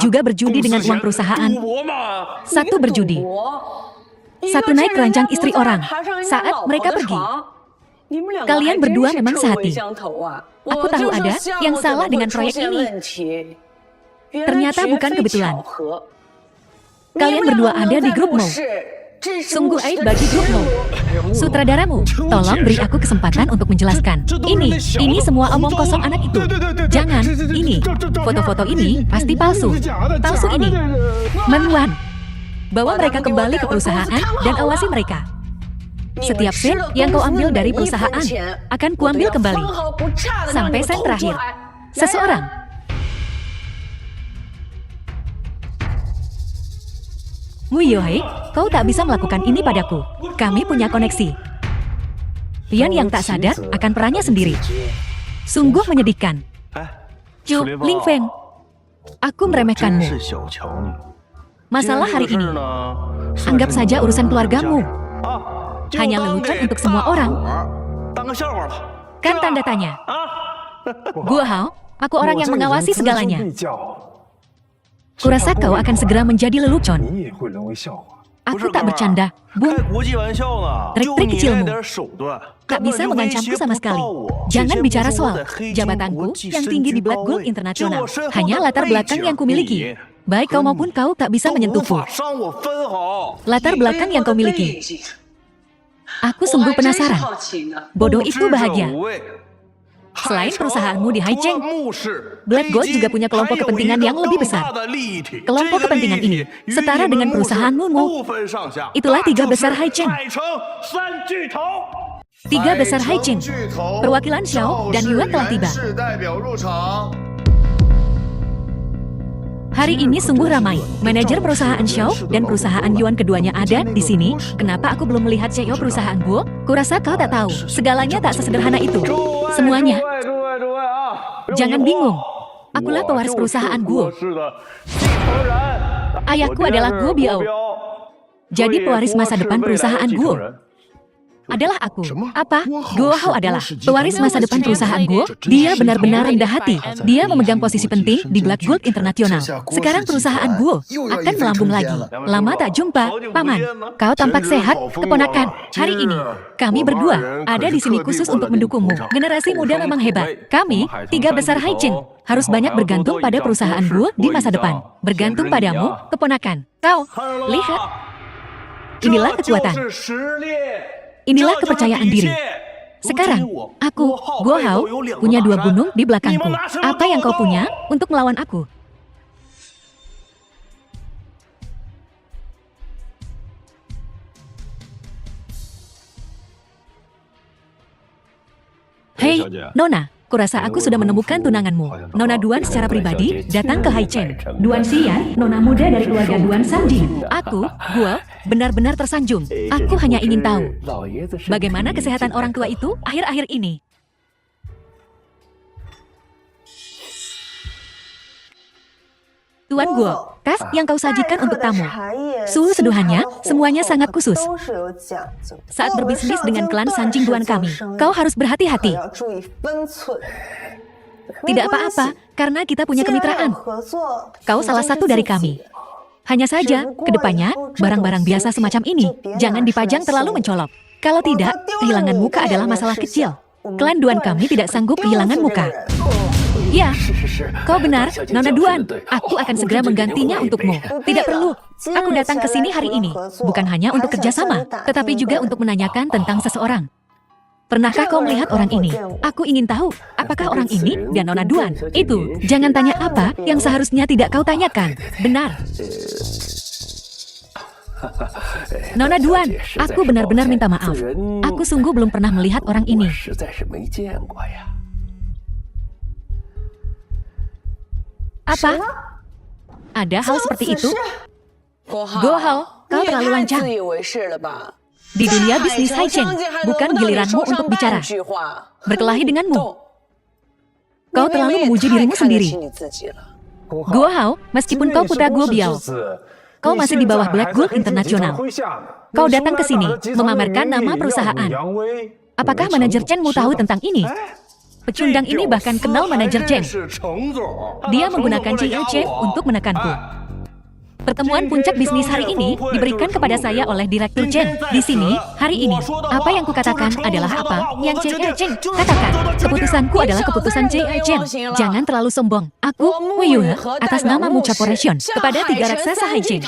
juga berjudi dengan uang perusahaan? Satu berjudi. Satu naik rancang istri orang saat mereka pergi. Kalian berdua memang sehati. Aku tahu ada yang salah dengan proyek ini. Ternyata bukan kebetulan. Kalian berdua ada di grupmu. Sungguh aib bagi grupmu. Sutradaramu, tolong beri aku kesempatan untuk menjelaskan. Ini semua omong kosong anak itu. Jangan, ini. Foto-foto ini pasti palsu. Palsu ini. Menwan, bawa mereka kembali ke perusahaan dan awasi mereka. Setiap sen yang kau ambil dari perusahaan akan kuambil kembali. Sampai sen terakhir. Seseorang. Muiyuhi, kau tak bisa melakukan ini padaku. Kami punya koneksi. Pian yang tak sadar akan perannya sendiri. Sungguh menyedihkan. Qiu Lingfeng, aku meremehkanmu. Masalah hari ini, anggap saja urusan keluargamu. Hanya lelucon untuk semua orang. Kan tanda tanya. Guo Hao, aku orang yang mengawasi segalanya. Kurasa kau akan segera menjadi lelucon. Aku tak bercanda, Bung. Trik-trik kecilmu tak bisa mengancamku sama sekali. Jangan bicara soal jabatanku yang tinggi di Blood Gold Internasional. Hanya latar belakang yang kumiliki. Baik kau maupun kau tak bisa menyentuhku. Latar belakang yang kau miliki. Aku sungguh penasaran. Bodoh itu bahagia. Selain perusahaanmu di Haicheng, Black Gold juga punya kelompok kepentingan yang lebih besar. Kelompok kepentingan ini setara dengan perusahaanmu. Itulah 3 besar Haicheng. 3 besar Haicheng. Perwakilan Xiao dan Yuan telah tiba. Hari ini sungguh ramai. Manajer perusahaan Xiao dan perusahaan Yuan keduanya ada di sini. Kenapa aku belum melihat CEO perusahaan Guo? Kurasa kau tak tahu. Segalanya tak sesederhana itu. Semuanya. Jangan bingung. Akulah pewaris perusahaan Guo. Ayahku adalah Guo Biao. Jadi pewaris masa depan perusahaan Guo adalah aku. Apa? Guo Hao adalah pewaris masa depan perusahaan Guo. Dia benar-benar rendah hati. Dia memegang posisi penting di Black Gold International. Sekarang perusahaan Guo akan melambung lagi. Lama tak jumpa, Paman. Kau tampak sehat, keponakan. Hari ini, kami berdua ada di sini khusus untuk mendukungmu. Generasi muda memang hebat. Kami, 3 besar Haicheng, harus banyak bergantung pada perusahaan Guo di masa depan. Bergantung padamu, keponakan. Kau, lihat. Inilah kekuatan. Inilah kepercayaan diri. Sekarang, aku, Guo Hao, punya 2 gunung di belakangku. Apa yang kau punya untuk melawan aku? Hei, Nona. Kurasa aku sudah menemukan tunanganmu. Nona Duan secara pribadi datang ke Haicheng. Duan Xian, nona muda dari keluarga Duan Sanjing. Aku, Guo, benar-benar tersanjung. Aku hanya ingin tahu, bagaimana kesehatan orang tua itu akhir-akhir ini. Tuan Guo, kas yang kau sajikan untuk tamu. Suhu seduhannya, semuanya sangat khusus. Saat berbisnis dengan klan Sanjing Duan kami, kau harus berhati-hati. Tidak apa-apa, karena kita punya kemitraan. Kau salah satu dari kami. Hanya saja, kedepannya, barang-barang biasa semacam ini, jangan dipajang terlalu mencolok. Kalau tidak, kehilangan muka adalah masalah kecil. Klan Duan kami tidak sanggup kehilangan muka. Ya, kau benar, Nona Duan. Aku akan segera menggantinya untukmu. Tidak perlu. Aku datang ke sini hari ini, bukan hanya untuk kerjasama, tetapi juga untuk menanyakan tentang seseorang. Pernahkah kau melihat orang ini? Aku ingin tahu, apakah orang ini dan Nona Duan? Itu, jangan tanya apa yang seharusnya tidak kau tanyakan. Benar. Nona Duan, aku benar-benar minta maaf. Aku sungguh belum pernah melihat orang ini. Apa? Ada hal seperti itu? Guo Hao, kau terlalu lancang. Di dunia bisnis Haicheng, bukan giliranmu untuk bicara. Berkelahi denganmu. Kau terlalu memuji dirimu sendiri. Guo Hao, meskipun kau putra Guo Biao, kau masih di bawah Black Gold International. Kau datang ke sini, memamerkan nama perusahaan. Apakah manajer Chen-mu tahu tentang ini? Pecundang ini bahkan kenal manajer Chen. Dia menggunakan Chen untuk menekanku. Pertemuan puncak bisnis hari ini diberikan kepada saya oleh Direktur Chen. Di sini, hari ini, apa yang kukatakan adalah apa yang Chen katakan. Keputusanku adalah keputusan Chen. Jangan terlalu sombong. Aku, Wei Yue, atas nama Mu Corporation, kepada 3 raksasa Haicheng,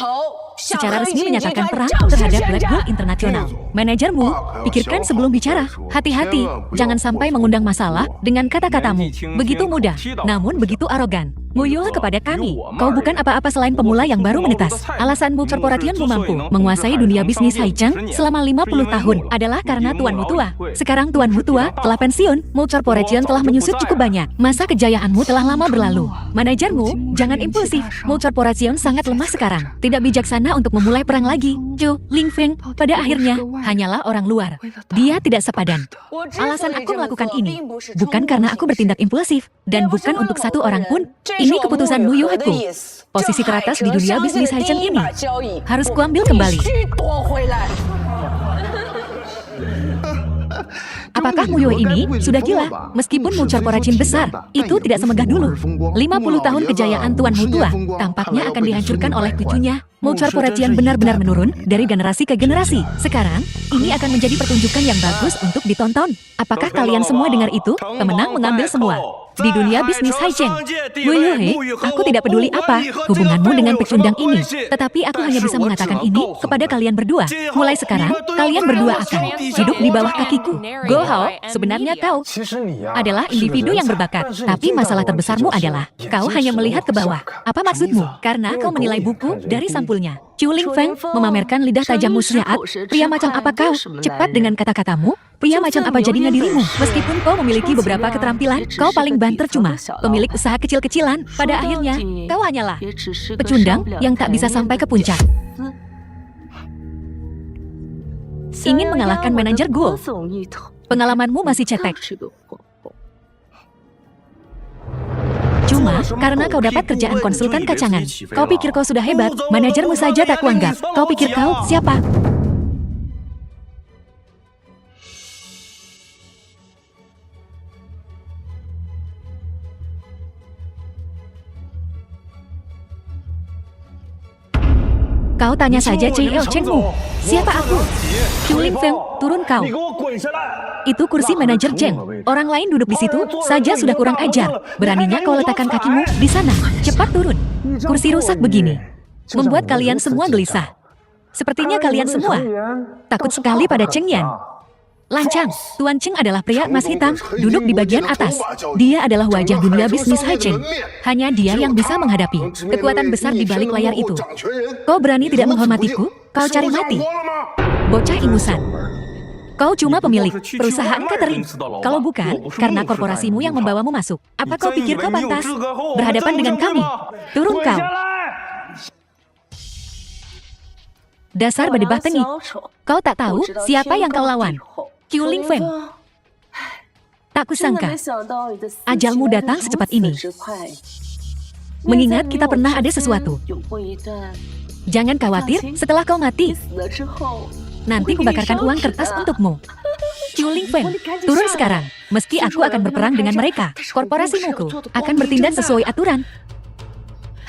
secara resmi menyatakan perang terhadap Black Gold International. Manajermu, pikirkan sebelum bicara. Hati-hati, jangan sampai mengundang masalah dengan kata-katamu. Begitu mudah, namun begitu arogan. Nguyuh kepada kami, kau bukan apa-apa selain pemula yang baru menetas. Alasanmu Corporationmu mampu menguasai dunia bisnis Haicheng selama 50 tahun adalah karena tuanmu tua. Sekarang tuanmu tua telah pensiun, Mu Corporation telah menyusut cukup banyak. Masa kejayaanmu telah lama berlalu. Manajermu, jangan impulsif. Mu Corporation sangat lemah sekarang. Tidak bijaksana untuk memulai perang lagi. Zhou Lingfeng, pada akhirnya, hanyalah orang luar. Dia tidak sepadan. Alasan aku melakukan ini, bukan karena aku bertindak impulsif, dan bukan untuk satu orang pun. Ini keputusan Mu Yueku. Posisi teratas di dunia bisnis Haicheng ini harus kuambil kembali. Apakah Mu Yue ini sudah gila? Meskipun Mu Corporation besar, itu tidak semegah dulu. 50 tahun kejayaan Tuan Mu tua tampaknya akan dihancurkan oleh cucunya. Mu Corporation benar-benar menurun dari generasi ke generasi. Sekarang, ini akan menjadi pertunjukan yang bagus untuk ditonton. Apakah kalian semua dengar itu? Pemenang mengambil semua. di dunia bisnis Haicheng. Wei Yuhe, aku tidak peduli apa hubunganmu dengan pecundang ini, tetapi aku hanya bisa mengatakan ini kepada kalian berdua. Mulai sekarang, kalian berdua akan hidup di bawah kakiku. Go Hao, sebenarnya kau adalah individu yang berbakat, tapi masalah terbesarmu adalah kau hanya melihat ke bawah. Apa maksudmu? Karena kau menilai buku dari sampulnya. Chu Lingfeng memamerkan lidah tajam musyaat. Pria macam apa kau? Cepat dengan kata-katamu. Pria macam apa jadinya dirimu? Meskipun kau memiliki beberapa keterampilan, kau paling banter cuma pemilik usaha kecil-kecilan. Pada akhirnya, kau hanyalah pecundang yang tak bisa sampai ke puncak. Ingin mengalahkan manajer Guo. Pengalamanmu masih cetek. Cuma, karena kau dapat kerjaan konsultan kacangan. Kau pikir kau sudah hebat, manajermu saja tak kuanggap. Kau pikir kau siapa? Kau tanya saja CEO Chengmu. Siapa aku? Chu Lingfeng, turun kau. Itu kursi manajer Cheng. Orang lain duduk di situ saja sudah kurang ajar. Beraninya kau letakkan kakimu di sana. Cepat turun. Kursi rusak begini membuat kalian semua gelisah. Sepertinya kalian semua takut sekali pada Cheng Yan. Lancang, Tuan Cheng adalah pria emas hitam, duduk di bagian atas. Dia adalah wajah dunia bisnis Haicheng. Hanya dia yang bisa menghadapi kekuatan besar di balik layar itu. Kau berani tidak menghormatiku? Kau cari mati. Bocah ingusan. Kau cuma pemilik perusahaan catering. Kalau bukan, karena korporasimu yang membawamu masuk. Apa kau pikir kau pantas berhadapan dengan kami? Turun kau. Dasar berdebah tengik. Kau tak tahu siapa yang kau lawan. Chu Lingfeng. Tak kusangka ajalmu datang secepat ini. Mengingat kita pernah ada sesuatu. Jangan khawatir, setelah kau mati, nanti kubakarkan uang kertas untukmu. Chu Lingfeng, turun sekarang. Meski aku akan berperang dengan mereka, korporasimuku akan bertindak sesuai aturan.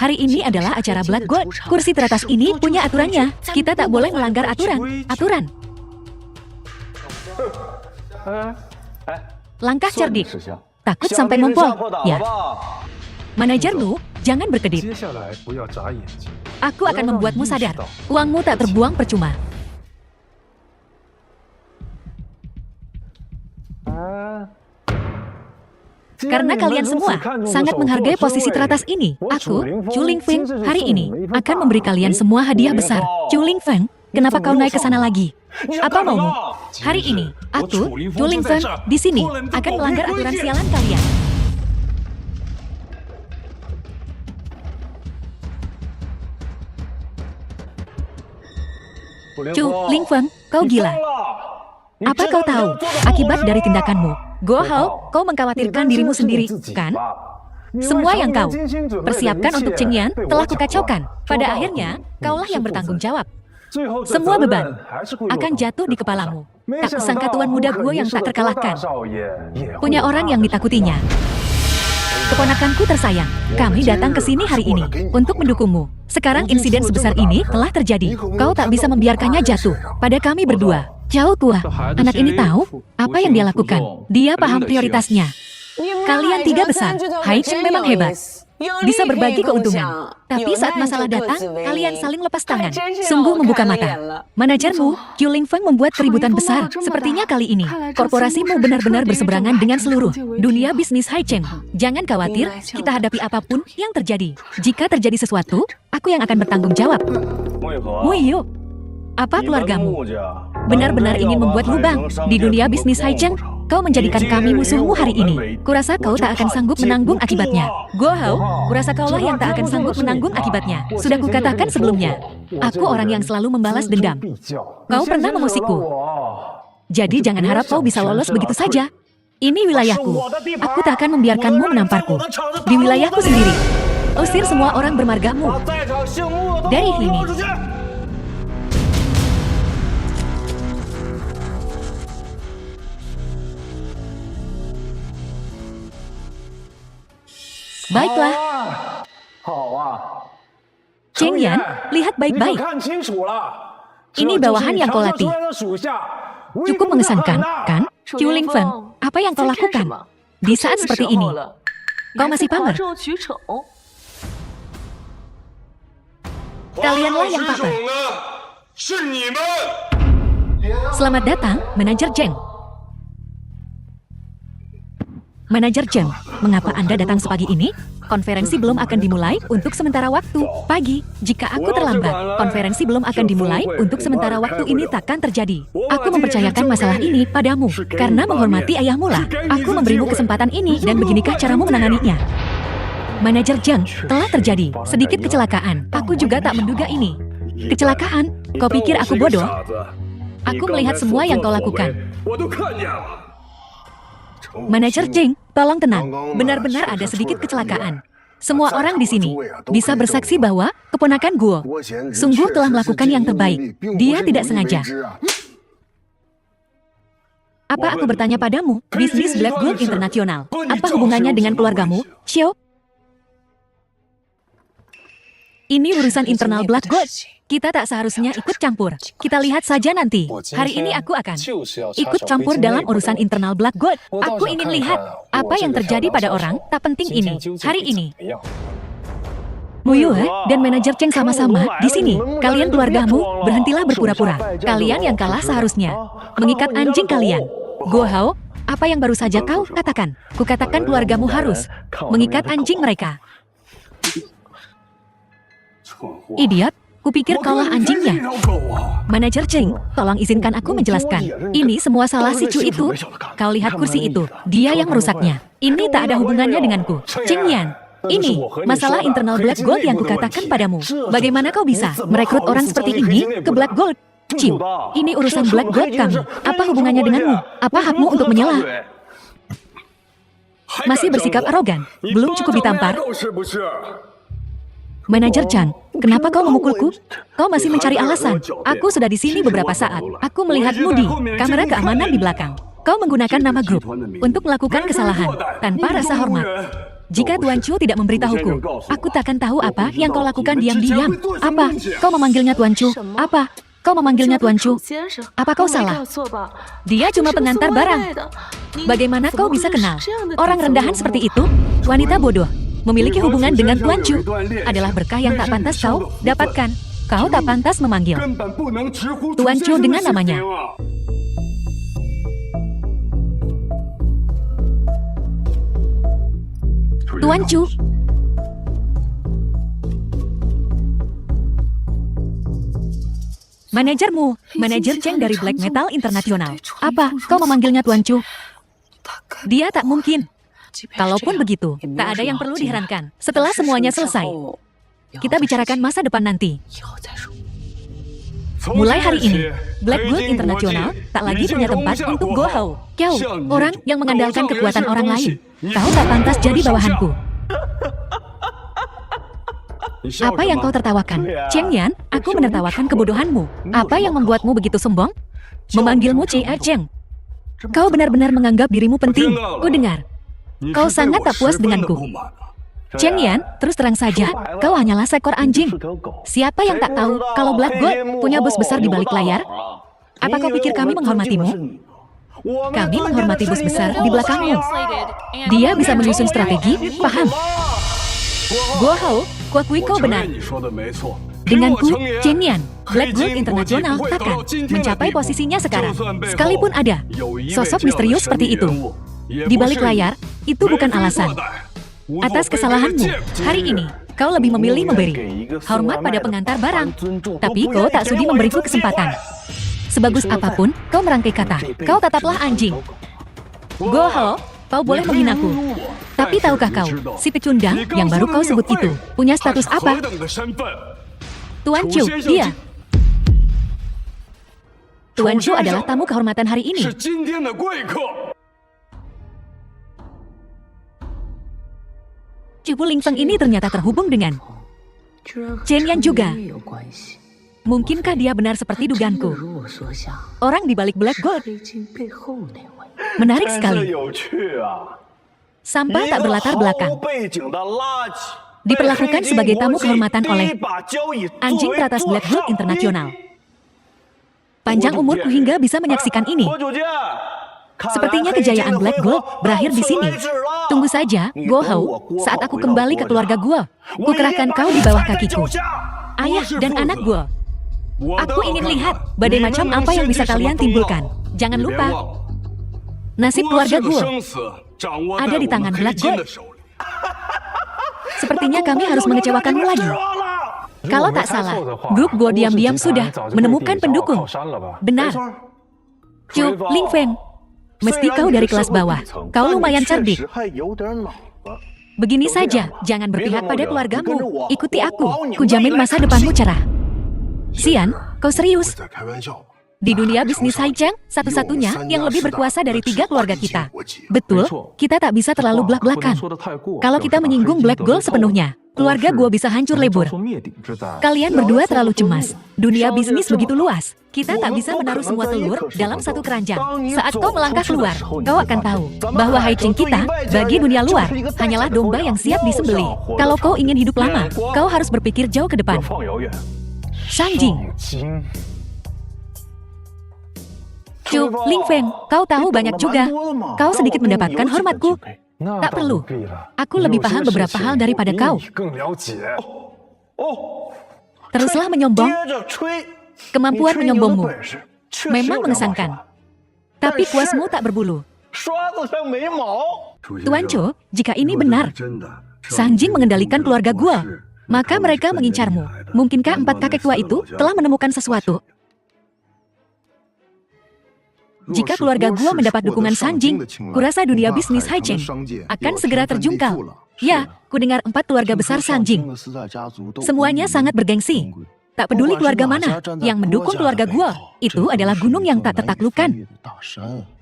Hari ini adalah acara Blood Gold. Kursi teratas ini punya aturannya. Kita tak boleh melanggar aturan. Langkah cerdik. Takut sampai ngompol. Ya. Manajermu, jangan berkedip. Aku akan membuatmu sadar. Uangmu tak terbuang percuma. Karena kalian semua sangat menghargai posisi teratas ini, aku, Chu Lingfeng, hari ini akan memberi kalian semua hadiah besar. Chu Lingfeng, kenapa kau naik ke sana lagi? Apa maumu? Hari ini, aku, Chu Lingfeng, di sini akan melanggar aturan sialan kalian. Chu Lingfeng, kau gila. Apa kau tahu akibat dari tindakanmu? Go Hao, kau mengkhawatirkan dirimu sendiri, kan? Semua yang kau persiapkan untuk Cheng Yan telah kukacaukan. Pada akhirnya, kaulah yang bertanggung jawab. Semua beban akan jatuh di kepalamu. Tak kusangka tuan muda gue yang tak terkalahkan. Punya orang yang ditakutinya. Keponakanku tersayang, kami datang ke sini hari ini untuk mendukungmu. Sekarang insiden sebesar ini telah terjadi. Kau tak bisa membiarkannya jatuh pada kami berdua. Jauh tua, anak ini tahu apa yang dia lakukan. Dia paham prioritasnya. Kalian tiga besar, Haicheng memang hebat. Bisa berbagi keuntungan. Tapi saat masalah datang, kalian saling lepas tangan. Sungguh membuka mata. Manajermu, Chu Lingfeng membuat keributan besar. Sepertinya kali ini, korporasimu benar-benar berseberangan dengan seluruh dunia bisnis Haicheng. Jangan khawatir, kita hadapi apapun yang terjadi. Jika terjadi sesuatu, aku yang akan bertanggung jawab. Muiyo, apa keluargamu benar-benar ingin membuat lubang di dunia bisnis Haicheng? Kau menjadikan kami musuhmu hari ini. Kurasa kau tak akan sanggup menanggung akibatnya. Go Hao, kurasa kaulah yang tak akan sanggup menanggung akibatnya. Sudah kukatakan sebelumnya, aku orang yang selalu membalas dendam. Kau pernah memusikku. Jadi jangan harap kau bisa lolos begitu saja. Ini wilayahku. Aku tak akan membiarkanmu menamparku. Di wilayahku sendiri. Usir semua orang bermargamu dari sini. Baiklah. Cheng Yan, lihat baik-baik. Ini bawahan yang kau latih. Cukup mengesankan, kan? Chu Lingfeng, apa yang kau lakukan? Di saat seperti ini, Kau masih pamer. Kalianlah yang pamer. Selamat datang, Manajer Zheng. Manajer Zheng, mengapa Anda datang sepagi ini? Konferensi belum akan dimulai untuk sementara waktu. Pagi, jika aku terlambat, konferensi belum akan dimulai untuk sementara waktu ini takkan terjadi. Aku mempercayakan masalah ini padamu. Karena menghormati ayahmu lah, aku memberimu kesempatan ini dan beginikah caramu menanganinya. Manajer Zheng, telah terjadi sedikit kecelakaan. Aku juga tak menduga ini. Kecelakaan? Kau pikir aku bodoh? Aku melihat semua yang kau lakukan. Manajer Zheng, tolong tenang. Benar-benar ada sedikit kecelakaan. Semua orang di sini bisa bersaksi bahwa keponakan Guo sungguh telah melakukan yang terbaik. Dia tidak sengaja. Apa aku bertanya padamu? Bisnis Black Gold Internasional. Apa hubungannya dengan keluargamu, Xiao? Ini urusan internal Black Gold. Kita tak seharusnya ikut campur. Kita lihat saja nanti. Hari ini aku akan ikut campur dalam urusan internal Black Gold. Aku ingin lihat apa yang terjadi pada orang tak penting ini. Hari ini. Mu Yue dan Manajer Zheng sama-sama di sini. Kalian keluargamu, berhentilah berpura-pura. Kalian yang kalah seharusnya mengikat anjing kalian. Guo Hao, apa yang baru saja kau katakan? Kukatakan keluargamu harus mengikat anjing mereka. Idiot. Kupikir kaulah anjingnya. Manajer Zheng, tolong izinkan aku menjelaskan. Ini semua salah si Chu itu. Kau lihat kursi itu, dia yang merusaknya. Ini tak ada hubungannya denganku. Cheng Yan, ini masalah internal Black Gold yang kukatakan padamu. Bagaimana kau bisa merekrut orang seperti ini ke Black Gold? Ciu, ini urusan Black Gold kamu. Apa hubungannya denganmu? Apa hakmu untuk menyela? Masih bersikap arogan, belum cukup ditampar. Manajer Chan, kenapa kau memukulku? Kau masih mencari alasan. Aku sudah di sini beberapa saat. Aku melihatmu di kamera keamanan di belakang. Kau menggunakan nama grup untuk melakukan kesalahan tanpa rasa hormat. Jika Tuan Chu tidak memberitahuku, aku takkan tahu apa yang kau lakukan diam-diam. Apa? Kau memanggilnya Tuan Chu? Apa? Kau memanggilnya Tuan Chu? Apa kau salah? Dia cuma pengantar barang. Bagaimana kau bisa kenal orang rendahan seperti itu? Wanita bodoh. Memiliki hubungan dengan Tuan Chu adalah berkah yang tak pantas kau dapatkan. Kau tak pantas memanggil Tuan Chu dengan namanya. Tuan Chu. Manajermu, Manajer Zheng dari Black Metal Internasional. Apa, kau memanggilnya Tuan Chu? Dia tak mungkin. Kalaupun begitu, tak ada yang perlu diherankan. Setelah semuanya selesai, kita bicarakan masa depan nanti. Mulai hari ini, Black Gold Internasional tak lagi punya tempat untuk Guo Hao. Kau, orang yang mengandalkan kekuatan orang lain. Kau tak pantas jadi bawahanku. Apa yang kau tertawakan? Cheng Yan, aku menertawakan kebodohanmu. Apa yang membuatmu begitu sombong? Memanggilmu Cie Zheng. Kau benar-benar menganggap dirimu penting. Ku dengar. Kau sangat tak puas denganku. Cheng Yan, terus terang saja, kau hanyalah seekor anjing. Siapa yang tak tahu kalau Black Gold punya bos besar di balik layar? Apa kau pikir kami menghormatimu? Kami menghormati bos besar di belakangmu. Dia bisa menyusun strategi, paham? Guo Hao, kuakui kau benar. Denganku, Cheng Yan, Black Gold Internasional takkan mencapai posisinya sekarang. Sekalipun ada sosok misterius seperti itu di balik layar, itu bukan alasan. Atas kesalahanmu, hari ini, kau lebih memilih memberi hormat pada pengantar barang. Tapi kau tak sudi memberiku kesempatan. Sebagus apapun, kau merangkai kata, kau tetaplah anjing. Guo Hao, kau boleh menghinaku. Tapi tahukah kau, si pecundang yang baru kau sebut itu, punya status apa? Tuan Chu, dia. Tuan Chu adalah tamu kehormatan hari ini. Cipu Lingfeng ini ternyata terhubung dengan Cheng Yan juga. Mungkinkah dia benar seperti dugaanku? Orang di balik Black Gold. Menarik sekali. Sampah tak berlatar belakang. Diperlakukan sebagai tamu kehormatan oleh anjing teratas Black Gold Internasional. Panjang umurku hingga bisa menyaksikan ini. Sepertinya kejayaan Black Gold berakhir di sini. Tunggu saja, Guo Hao. Saat aku kembali ke keluarga Guo, kukerahkan kau di bawah kakiku. Ayah dan anak Guo. Aku ingin lihat badai macam apa yang bisa kalian timbulkan. Jangan lupa, nasib keluarga Guo ada di tangan Black Gold. Sepertinya kami harus mengecewakanmu lagi. Kalau tak salah, grup Guo diam-diam sudah menemukan pendukung. Benar. Chu Lingfeng, mesti kau dari kelas bawah. Kau lumayan cerdik. Begini saja, jangan berpihak pada keluargamu. Ikuti aku, kujamin masa depanmu cerah. Xian, kau serius? Di dunia bisnis Haicheng, satu-satunya yang lebih berkuasa dari 3 keluarga kita. Betul, kita tak bisa terlalu belak-belakan. Kalau kita menyinggung Black Gold sepenuhnya, keluarga Guo bisa hancur lebur. Kalian berdua terlalu cemas. Dunia bisnis begitu luas. Kita tak bisa menaruh semua telur dalam satu keranjang. Saat kau melangkah keluar, kau akan tahu bahwa Haicheng kita, bagi dunia luar, hanyalah domba yang siap disembelih. Kalau kau ingin hidup lama, kau harus berpikir jauh ke depan. Sanjing. Chu Lingfeng, kau tahu banyak juga. Kau sedikit mendapatkan hormatku. Tak perlu. Aku lebih paham beberapa hal daripada kau. Teruslah menyombong. Kemampuan menyombongmu memang mengesankan. Tapi kuasmu tak berbulu. Tuan Chu, jika ini benar, Sanjing mengendalikan keluarga Guo, maka mereka mengincarmu. Mungkinkah 4 kakek tua itu telah menemukan sesuatu? Jika keluarga Guo mendapat dukungan Sanjing, kurasa dunia bisnis Haicheng akan segera terjungkal. Ya, kudengar 4 keluarga besar Sanjing. Semuanya sangat bergengsi. Tak peduli keluarga mana yang mendukung keluarga Guo, itu adalah gunung yang tak tertaklukkan.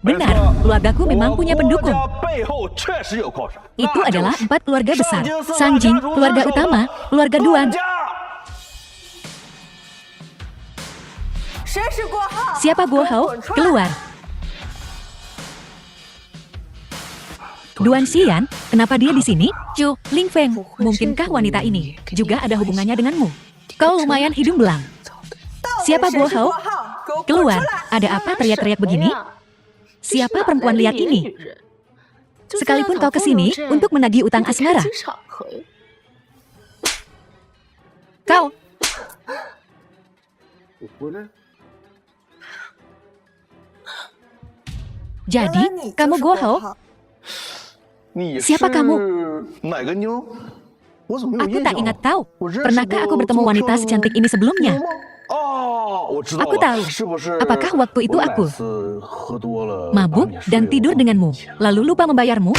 Benar, keluargaku memang punya pendukung. Itu adalah 4 keluarga besar. Sanjing, keluarga utama, keluarga Duan. Siapa Guo Hao? Keluar. Duan Xian, kenapa dia di sini? Chu Lingfeng, mungkinkah wanita ini juga ada hubungannya denganmu? Kau lumayan hidung belang. Siapa Guo Hao? Keluar. Ada apa teriak-teriak begini? Siapa perempuan liar ini? Sekalipun kau kesini untuk menagih utang asmara. Kau. Jadi, kamu Guo Hao? Siapa kamu? Aku tak ingat tahu. Pernahkah aku bertemu wanita secantik ini sebelumnya? Aku tahu. Apakah waktu itu aku mabuk dan tidur denganmu, lalu lupa membayarmu?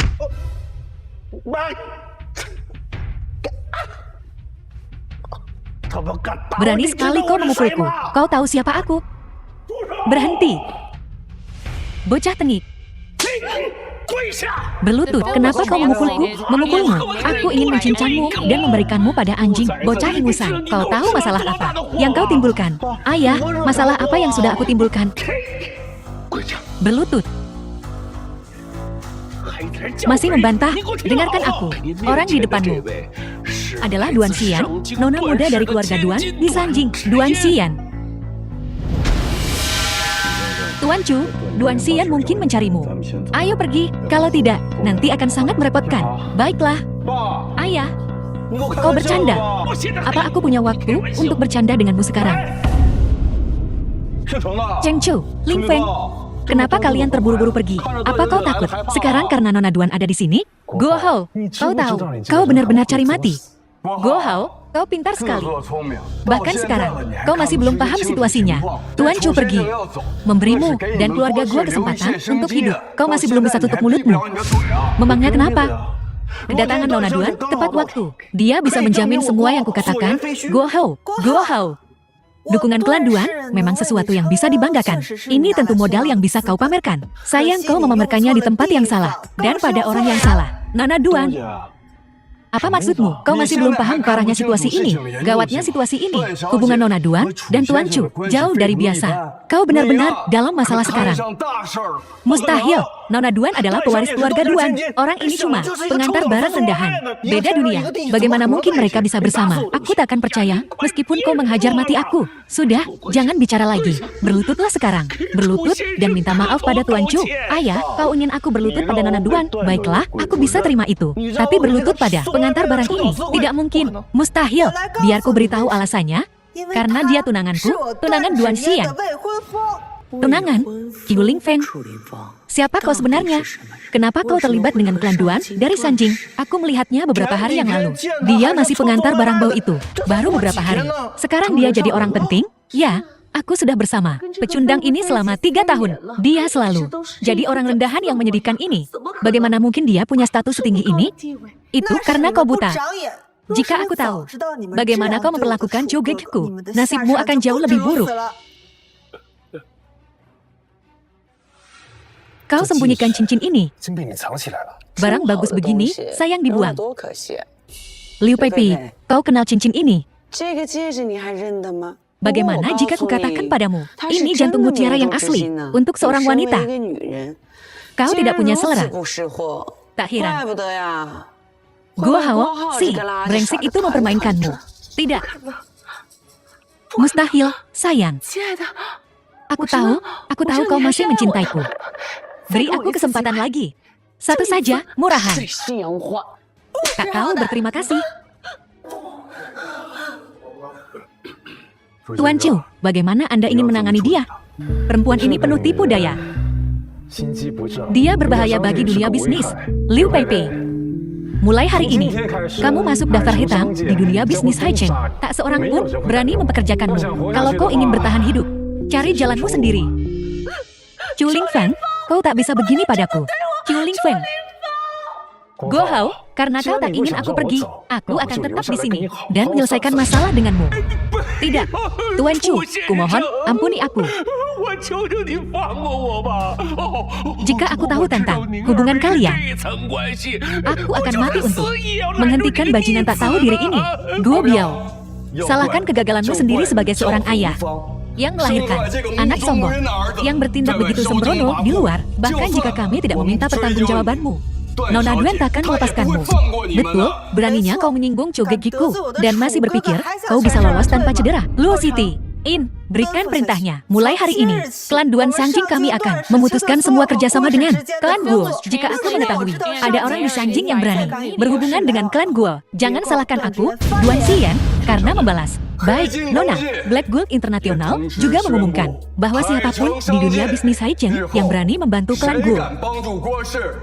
Berani sekali kau memukulku. Kau tahu siapa aku? Berhenti. Bocah tengik. Berlutut, kenapa kau memukulku? Memukulmu? Aku ingin mencincangmu dan memberikanmu pada anjing. Bocah ingusan, kau tahu masalah apa yang kau timbulkan? Ayah, masalah apa yang sudah aku timbulkan? Berlutut. Masih membantah? Dengarkan aku. Orang di depanmu adalah Duan Xian, nona muda dari keluarga Duan di Sanjing. Duan Xian. Tuan Chu, Duan Xian mungkin mencarimu. Ayo pergi, kalau tidak, nanti akan sangat merepotkan. Baiklah. Ayah, kau bercanda. Apa aku punya waktu untuk bercanda denganmu sekarang? Cheng Chu, Lingfeng, kenapa kalian terburu-buru pergi? Apa kau takut? Sekarang karena Nona Duan ada di sini? Guo Hao, kau tahu, kau benar-benar cari mati. Guo Hao, kau pintar sekali. Bahkan sekarang, kau masih belum paham situasinya. Tuan Chu pergi, memberimu dan keluarga gua kesempatan untuk hidup. Kau masih belum bisa tutup mulutmu. Memangnya kenapa? Kedatangan Nona Duan tepat waktu. Dia bisa menjamin semua yang kukatakan. Guo Hao, Guo Hao. Dukungan klan Duan memang sesuatu yang bisa dibanggakan. Ini tentu modal yang bisa kau pamerkan. Sayang kau memamerkannya di tempat yang salah dan pada orang yang salah. Nona Duan. Apa maksudmu? Kau masih belum paham parahnya situasi ini. Gawatnya situasi ini. Hubungan Nona Duan dan Tuan Chu jauh dari biasa. Kau benar-benar dalam masalah sekarang. Mustahil. Nona Duan adalah pewaris keluarga Duan. Orang ini cuma pengantar barang rendahan. Beda dunia. Bagaimana mungkin mereka bisa bersama? Aku tak akan percaya, meskipun kau menghajar mati aku. Sudah, jangan bicara lagi. Berlututlah sekarang. Berlutut dan minta maaf pada Tuan Chu. Ayah, kau ingin aku berlutut pada Nona Duan? Baiklah, aku bisa terima itu. Tapi berlutut pada pengantar barang ini tidak mungkin. Mustahil. Biar ku beritahu alasannya. Karena dia tunanganku, tunangan Duan Xian. Tunangan? Qiu Feng. Siapa kau sebenarnya? Kenapa kau terlibat dengan klan Duan dari Sanjing? Aku melihatnya beberapa hari yang lalu. Dia masih pengantar barang bau itu. Baru beberapa hari. Sekarang dia jadi orang penting? Ya, aku sudah bersama pecundang ini selama 3 tahun. Dia selalu jadi orang rendahan yang menyedihkan ini. Bagaimana mungkin dia punya status setinggi ini? Itu karena kau buta. Jika aku tahu bagaimana kau memperlakukan Zhou Gekiku, nasibmu akan jauh lebih buruk. Kau sembunyikan cincin ini. Barang bagus begini, sayang dibuang. Liu Peipi, kau kenal cincin ini? Bagaimana jika kukatakan padamu, ini jantung mutiara yang asli, untuk seorang wanita. Kau tidak punya selera. Tak heran. Guo Hao, si brengsek itu mempermainkanmu. Tidak. Mustahil, sayang. Aku tahu kau masih mencintaiku. Beri aku kesempatan lagi. Satu saja, murahan. Tak tahu berterima kasih. Tuan Chu, bagaimana Anda ingin menangani dia? Perempuan ini penuh tipu daya. Dia berbahaya bagi dunia bisnis. Liu Peipi, mulai hari ini, kamu masuk daftar hitam di dunia bisnis Haicheng. Tak seorang pun berani mempekerjakanmu. Kalau kau ingin bertahan hidup, cari jalanmu sendiri. Qiu Feng, kau tak bisa begini padaku. Qiu Feng. Guo Hao, karena kau tak ingin aku pergi, aku akan tetap di sini dan menyelesaikan masalah denganmu. Tidak, Tuan Chu, kumohon, ampuni aku. Jika aku tahu tentang hubungan kalian, aku akan mati untuk menghentikan bajingan tak tahu diri ini. Guo Biao, salahkan kegagalanmu sendiri sebagai seorang ayah yang melahirkan anak sombong yang bertindak begitu sembrono di luar. Bahkan jika kami tidak meminta pertanggungjawabanmu, Nona Duan takkan melepaskanmu. Betul, beraninya kau menyinggung Zhou Gekiku dan masih berpikir kau bisa lolos tanpa cedera. Luo City, berikan perintahnya. Mulai hari ini, klan Duan Sanjing kami akan memutuskan semua kerjasama dengan klan Guo. Jika aku mengetahui ada orang di Sanjing yang berani berhubungan dengan klan Guo, jangan salahkan aku, Duan Xian, karena membalas. Baik, Nona, Black Gold International juga mengumumkan bahwa siapapun di dunia bisnis Haicheng yang berani membantu klan Guo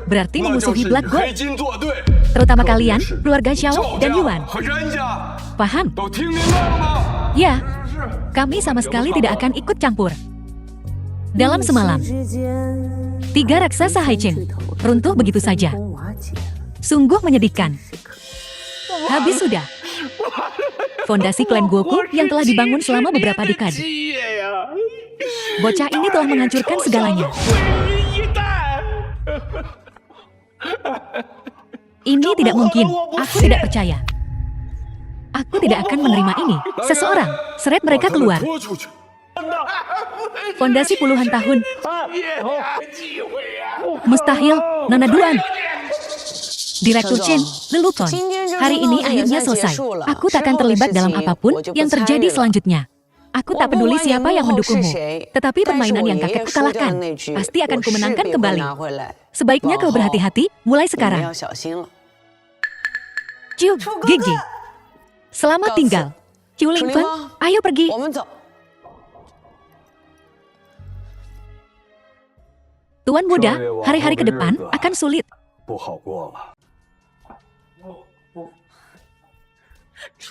berarti memusuhi Black Gold. Terutama kalian, keluarga Xiao dan Yuan. Paham? Ya, kami sama sekali tidak akan ikut campur. Dalam semalam, 3 raksasa Haicheng runtuh begitu saja. Sungguh menyedihkan. Habis sudah. Fondasi klan Guoku yang telah dibangun selama beberapa dekade. Bocah ini telah menghancurkan segalanya. Ini tidak mungkin. Aku tidak percaya. Aku tidak akan menerima ini. Seseorang, seret mereka keluar. Fondasi puluhan tahun. Mustahil, Nona Duan. Direktur Chen, Lelukon, hari ini akhirnya selesai. Aku tak akan terlibat dalam apapun yang terjadi selanjutnya. Aku tak peduli siapa yang mendukungmu. Tetapi permainan yang kakekku kalahkan, pasti akan kumenangkan kembali. Sebaiknya kau berhati-hati mulai sekarang. Qiu Gigi, selamat tinggal. Qiu Feng, ayo pergi. Tuan muda, hari-hari ke depan akan sulit.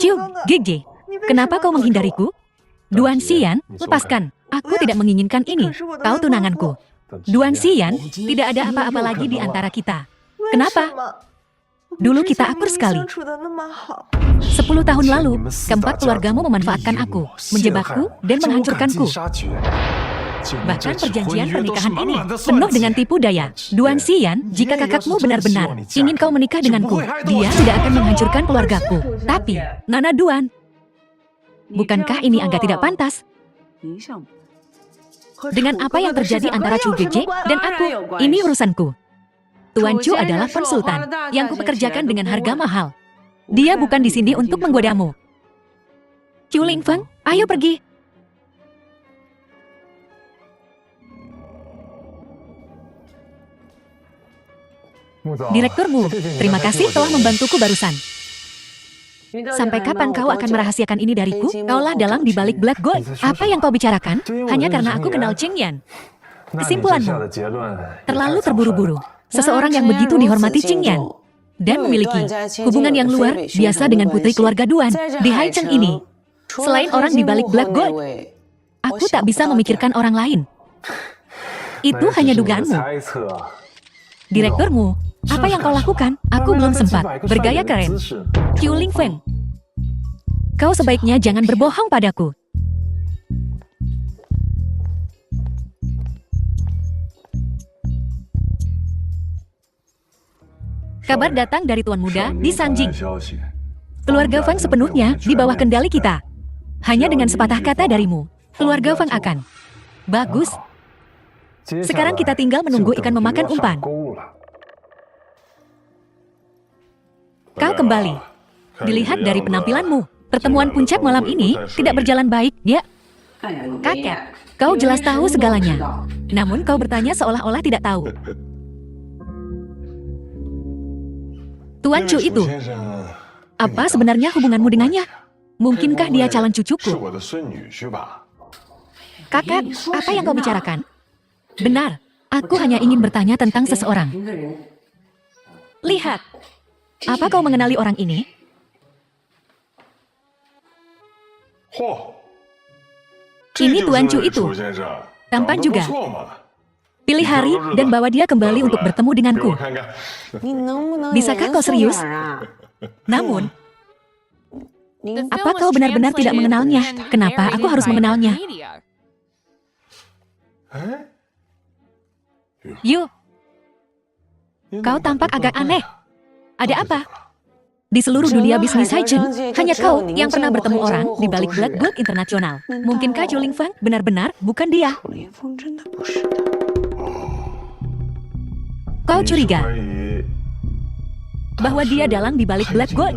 Qiu Gigi, kenapa kau menghindariku? Duan Xian, lepaskan. Aku tidak menginginkan ini. Kau tunanganku. Duan Xian, tidak ada apa-apa lagi di antara kita. Kenapa? Dulu kita akur sekali. 10 tahun lalu, keempat keluargamu memanfaatkan aku, menjebakku dan menghancurkanku. Bahkan perjanjian pernikahan ini penuh dengan tipu daya. Duan Xian, jika kakakmu benar-benar ingin kau menikah denganku, dia tidak akan menghancurkan keluargaku. Tapi, Nona Duan, bukankah ini agak tidak pantas? Dengan apa yang terjadi antara Chu Geje dan aku, ini urusanku. Tuan Chu adalah konsultan yang kupekerjakan dengan harga mahal. Dia bukan di sini untuk menggodamu. Chu Lingfeng, ayo pergi. Direkturmu, terima kasih telah membantuku barusan. Sampai kapan kau akan merahasiakan ini dariku? Kaulah dalang di balik Black Gold. Apa yang kau bicarakan? Hanya karena aku kenal Cheng Yan. Kesimpulanmu, terlalu terburu-buru. Seseorang yang begitu dihormati Cheng Yan dan memiliki hubungan yang luar biasa dengan putri keluarga Duan di Haicheng ini. Selain orang di balik Black Gold, aku tak bisa memikirkan orang lain. Itu hanya dugaanmu. Direkturmu, apa yang kau lakukan? Aku belum sempat bergaya keren. Chu Lingfeng, kau sebaiknya jangan berbohong padaku. Kabar datang dari Tuan Muda di Sanjing. Keluarga Fang sepenuhnya di bawah kendali kita. Hanya dengan sepatah kata darimu, keluarga Fang akan bagus. Sekarang kita tinggal menunggu ikan memakan umpan. Kau kembali. Dilihat dari penampilanmu, pertemuan puncak malam ini tidak berjalan baik, ya? Kakek, kau jelas tahu segalanya. Namun kau bertanya seolah-olah tidak tahu. Tuan Chu itu, apa sebenarnya hubunganmu dengannya? Mungkinkah dia calon cucuku? Kakak, apa yang kau bicarakan? Benar, aku hanya ingin bertanya tentang seseorang. Lihat, apa kau mengenali orang ini? Ini Tuan Chu itu. Tampan juga. Pilih hari dan bawa dia kembali untuk bertemu denganku. Bisakah kau serius? Namun, apa kau benar-benar tidak mengenalnya? Kenapa aku harus mengenalnya? Yu, kau tampak agak aneh. Ada apa? Di seluruh dunia bisnis Haicheng, hanya kau yang pernah bertemu orang di balik Black Gold Internasional. Mungkinkah Chu Lingfeng benar-benar bukan dia? Kau curiga bahwa dia dalang di balik Black Gold?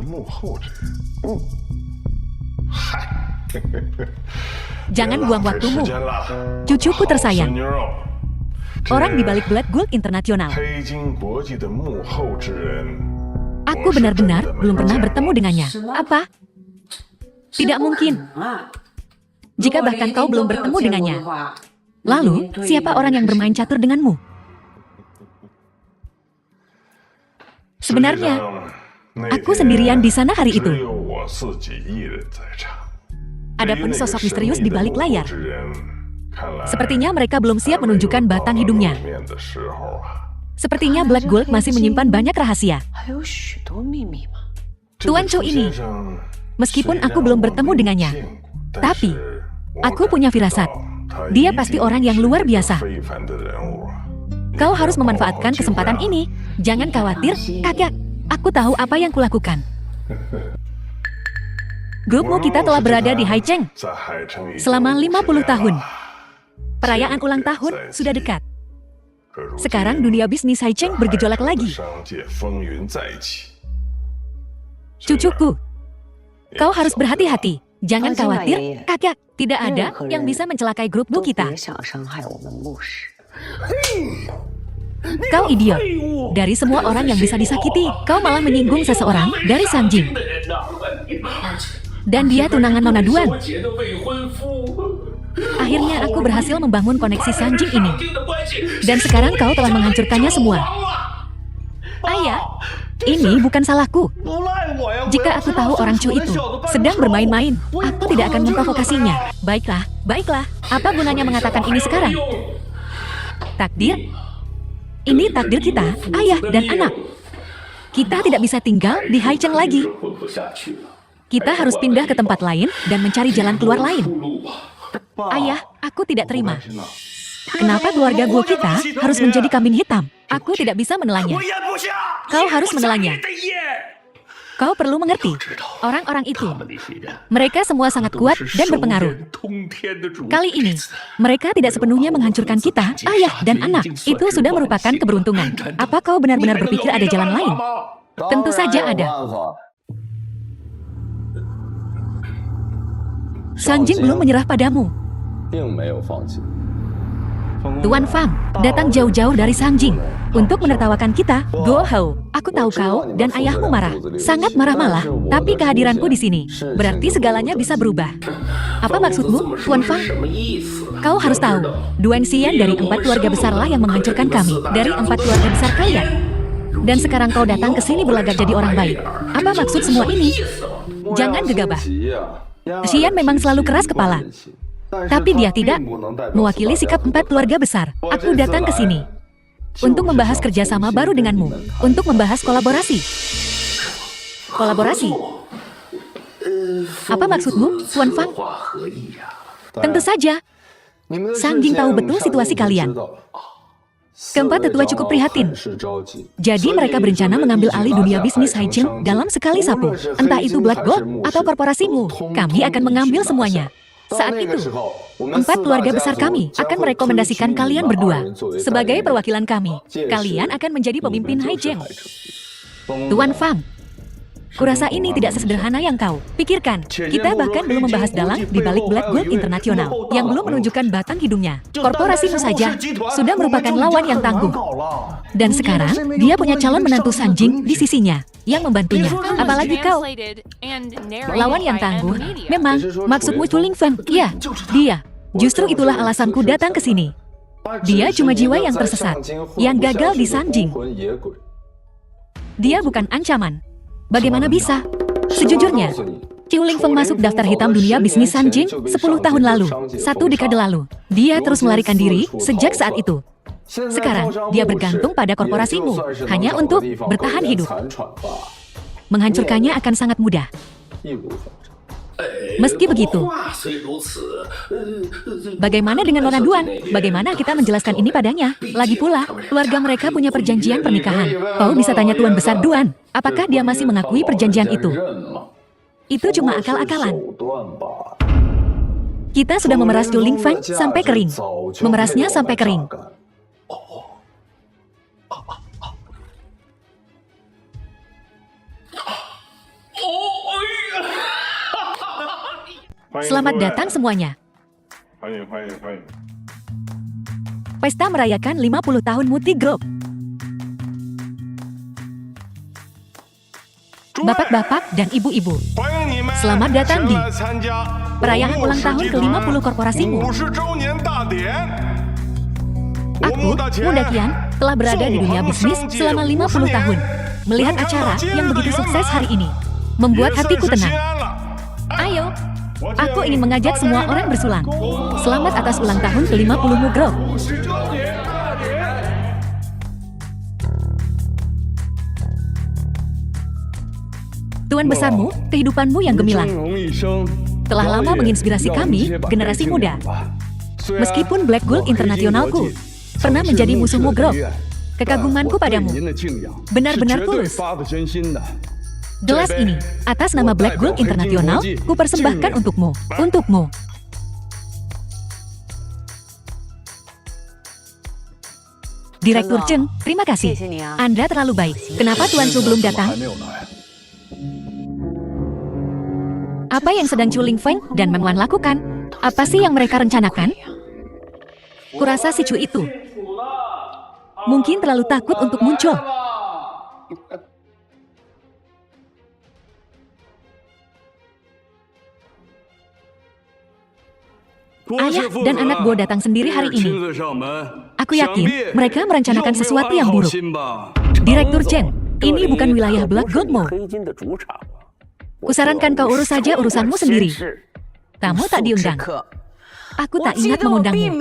Jangan buang waktumu. Cucuku tersayang. Orang di balik Black Gold Internasional. Aku benar-benar belum pernah bertemu dengannya. Apa? Tidak mungkin. Jika bahkan kau belum bertemu dengannya. Lalu, siapa orang yang bermain catur denganmu? Sebenarnya, aku sendirian di sana hari itu. Adapun sosok misterius di balik layar, sepertinya mereka belum siap menunjukkan batang hidungnya. Sepertinya Black Gold masih menyimpan banyak rahasia. Tuan Chu ini, meskipun aku belum bertemu dengannya, tapi aku punya firasat. Dia pasti orang yang luar biasa. Kau harus memanfaatkan kesempatan ini. Jangan khawatir, kakak. Aku tahu apa yang kulakukan. Grupmu kita telah berada di Haicheng selama 50 tahun. Perayaan ulang tahun sudah dekat. Sekarang dunia bisnis Haicheng bergejolak lagi. Cucuku, kau harus berhati-hati. Jangan khawatir, kakak. Tidak ada yang bisa mencelakai grupmu kita. Kau idiot. Dari semua orang yang bisa disakiti, kau malah menyinggung seseorang dari Sanjing. Dan dia tunangan Nona Duan. Akhirnya aku berhasil membangun koneksi Sanjing ini. Dan sekarang kau telah menghancurkannya semua. Ayah, ini bukan salahku. Jika aku tahu orang Chu itu sedang bermain-main, aku tidak akan memprovokasinya. Baiklah, baiklah. Apa gunanya mengatakan ini sekarang? Takdir? Ini takdir kita, ayah dan anak. Kita tidak bisa tinggal di Haicheng lagi. Kita harus pindah ke tempat lain dan mencari jalan keluar lain. Ayah, aku tidak terima. Kenapa keluarga gua kita harus menjadi kambing hitam? Aku tidak bisa menelannya. Kau harus menelannya. Kau perlu mengerti, orang-orang itu, mereka semua sangat kuat dan berpengaruh. Kali ini, mereka tidak sepenuhnya menghancurkan kita, ayah dan anak. Itu sudah merupakan keberuntungan. Apa kau benar-benar berpikir ada jalan lain? Tentu saja ada. Sanjing belum menyerah padamu. Tuan Fang datang jauh-jauh dari Sanjing untuk menertawakan kita. Go Hou, aku tahu kau dan ayahmu marah, sangat marah malah. Tapi kehadiranku di sini berarti segalanya bisa berubah. Apa maksudmu, Tuan Fang? Kau harus tahu, Duan Xian dari 4 keluarga besarlah yang menghancurkan kami, dari 4 keluarga besar kalian. Dan sekarang kau datang ke sini berlagak jadi orang baik. Apa maksud semua ini? Jangan gegabah. Xian memang selalu keras kepala. Tapi dia tidak mewakili sikap 4 keluarga besar. Aku datang ke sini untuk membahas kerjasama baru denganmu, untuk membahas kolaborasi. Kolaborasi? Apa maksudmu, Tuan Fang? Tentu saja. Sanjing tahu betul situasi kalian. Keempat tetua cukup prihatin. Jadi mereka berencana mengambil alih dunia bisnis Haijin dalam sekali sapu. Entah itu Black Gold atau korporasimu, kami akan mengambil semuanya. Saat itu, 4 keluarga besar kami akan merekomendasikan kalian berdua sebagai perwakilan kami. Kalian akan menjadi pemimpin Haijin. Tuan Fang, kurasa ini tidak sesederhana yang kau pikirkan. Kita bahkan belum membahas dalang di balik Black Gold International yang belum menunjukkan batang hidungnya. Korporasimu saja sudah merupakan lawan yang tangguh. Dan sekarang, dia punya calon menantu Sanjing di sisinya yang membantunya. Apalagi kau, lawan yang tangguh. Memang, maksudmu Chuling Feng? Ya, dia. Justru itulah alasanku datang ke sini. Dia cuma jiwa yang tersesat, yang gagal di Sanjing. Dia bukan ancaman. Bagaimana bisa? Sejujurnya, Chuling Feng masuk daftar hitam dunia bisnis Sanjing 10 tahun lalu, 1 dekade lalu. Dia terus melarikan diri sejak saat itu. Sekarang, dia bergantung pada korporasimu, hanya untuk bertahan hidup. Menghancurkannya akan sangat mudah. Meski begitu, bagaimana dengan Nona Duan? Bagaimana kita menjelaskan ini padanya? Lagi pula, keluarga mereka punya perjanjian pernikahan. Kau bisa tanya Tuan Besar Duan, apakah dia masih mengakui perjanjian itu? Itu cuma akal-akalan. Kita sudah memeras Chuling Feng sampai kering. Memerasnya sampai kering. Selamat datang semuanya. Pesta merayakan 50 tahun Muti Group. Bapak-bapak dan ibu-ibu, selamat datang di perayaan ulang tahun ke-50 korporasimu. Aku, Muda Qian, telah berada di dunia bisnis selama 50 tahun. Melihat acara yang begitu sukses hari ini, membuat hatiku tenang. Ayo, aku ingin mengajak semua orang bersulang. Selamat atas ulang tahun ke-50 Group. Tuan besarmu, kehidupanmu yang gemilang telah lama menginspirasi kami, generasi muda. Meskipun Black Gold Internationalku pernah menjadi musuhmu Group, kekagumanku padamu benar-benar tulus. Gelas ini, atas nama Black Gold International, kupersembahkan untukmu. Untukmu. Direktur Chen, terima kasih. Anda terlalu baik. Kenapa Tuan Chu belum datang? Apa yang sedang Chuling Feng dan Meng Wan lakukan? Apa sih yang mereka rencanakan? Kurasa si Chu itu mungkin terlalu takut untuk muncul. Ayah dan anak Bo datang sendiri hari ini. Aku yakin mereka merencanakan sesuatu yang buruk. Direktur Chen, ini bukan wilayah Black Gold-mu. Kusarankan kau urus saja urusanmu sendiri. Kamu tak diundang. Aku tak ingat mengundangmu.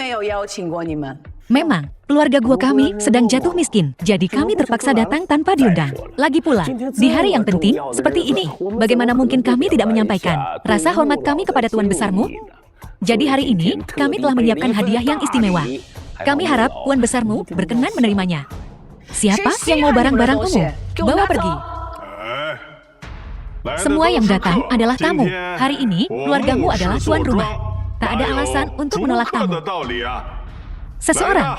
Memang, keluarga gua kami sedang jatuh miskin, jadi kami terpaksa datang tanpa diundang. Lagi pula, di hari yang penting seperti ini, bagaimana mungkin kami tidak menyampaikan rasa hormat kami kepada Tuan Besarmu? Jadi hari ini, kami telah menyiapkan hadiah yang istimewa. Kami harap Tuan Besarmu berkenan menerimanya. Siapa yang mau barang-barang umum? Bawa pergi. Semua yang datang adalah tamu. Hari ini, keluargamu adalah tuan rumah. Tak ada alasan untuk menolak tamu. Seseorang,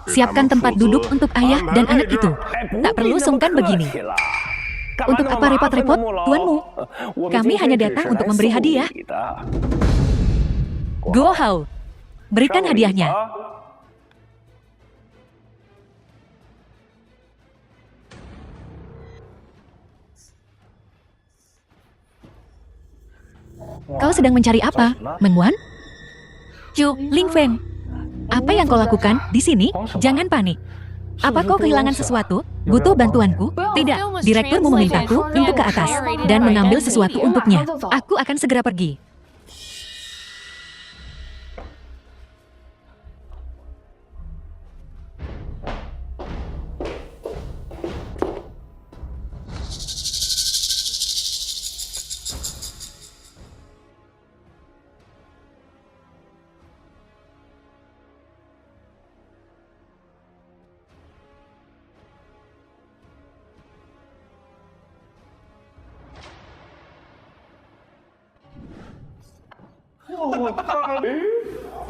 siapkan tempat duduk untuk ayah dan anak itu. Tak perlu sungkan begini. Untuk apa repot-repot, tuanmu? Kami hanya datang untuk memberi hadiah. Go Hao, berikan hadiahnya. Kau sedang mencari apa, Meng Wan? Chu Lingfeng, apa yang kau lakukan di sini? Jangan panik. Apa kau kehilangan sesuatu? Butuh bantuanku? Tidak, direkturmu memintaku untuk ke atas dan mengambil sesuatu untuknya. Aku akan segera pergi.